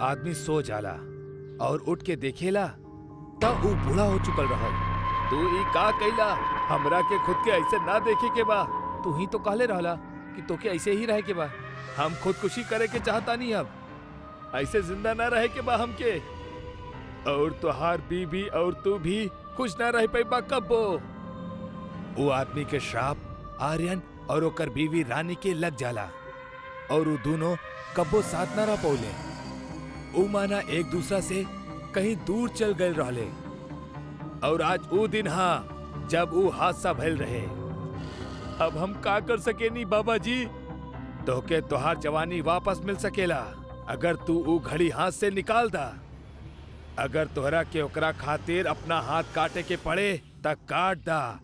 Speaker 3: आदमी सो जाला और उठ के देखेला तब वो बूढ़ा हो चुकल रहल। तू ई का कइला? हमरा के खुद के ऐसे ना देखे के बा। तू ही तो कहले रहला कि तोके ऐसे ही रहे के बा। हम खुदकुशी करे के चाहता नहीं। अब ऐसे जिंदा ना रहे के बा हमके, और तुहार बीबी और तू भी खुश ना रह पैबा कब्बो। वो आदमी के श्राप आर्यन और ओकर बीवी रानी के लग जाला, और वो दोनों कब्बो साथ ना रह पौले। ऊ माना एक दूसरा से कहीं दूर चल गए रहले, और आज वो दिन हाँ जब वो हादसा भइल रहे। अब हम का कर सकेनी बाबा जी? तोहके तोहार जवानी वापस मिल सकेला अगर तू वो घड़ी हाथ से निकाल दा। अगर तोहरा के ओकरा खातिर अपना हाथ काटे के पड़े त काट दा,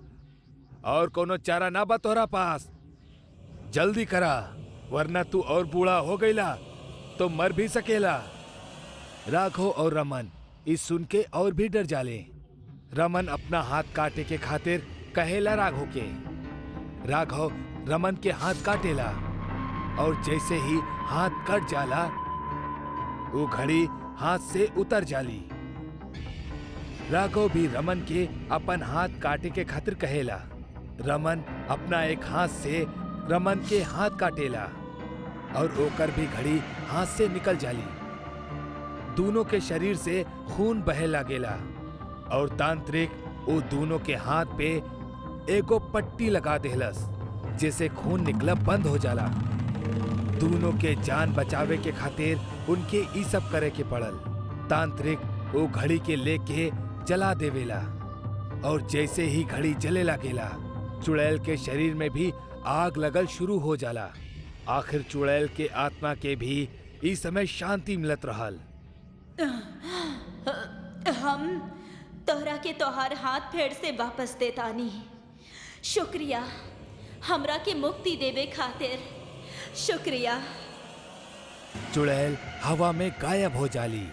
Speaker 3: और कोनो चारा ना बा तोहरा पास। जल्दी करा, वरना तू और बूढ़ा हो गईला तो मर भी सकेला। राघव और रमन इस सुन के और भी डर जाले। रमन अपना हाथ काटे के खातिर कहेला राघव के। राघव रमन के हाथ काटेला, और जैसे ही हाथ कट जाला वो घड़ी हाथ से उतर जाली। राघव भी रमन के अपन हाथ काटे के खातिर कहेला। रमन अपना एक हाथ से रमन के हाथ काटेला, और ओकर भी घड़ी हाथ से निकल जाली। दोनों के शरीर से खून बहे लागेला, और तांत्रिक वो दोनों के हाथ पे एगो पट्टी लगा देहलस, जिससे खून निकला बंद हो जाला। दोनों के जान बचावे के खातिर उनके ई सब करे के पड़ल। तांत्रिक वो घड़ी के लेके जला देवेला, और जैसे ही घड़ी जले लागेला चुड़ैल के शरीर में भी आग लगल शुरू हो जाला। आखिर चुड़ैल के आत्मा के भी इस समय शांति मिलत रहल।
Speaker 4: हम तोहरा के तोहार हाथ फेर से वापस देतानी। शुक्रिया, हमरा के मुक्ति देवे खातिर शुक्रिया।
Speaker 3: चुड़ैल हवा में गायब हो जाली।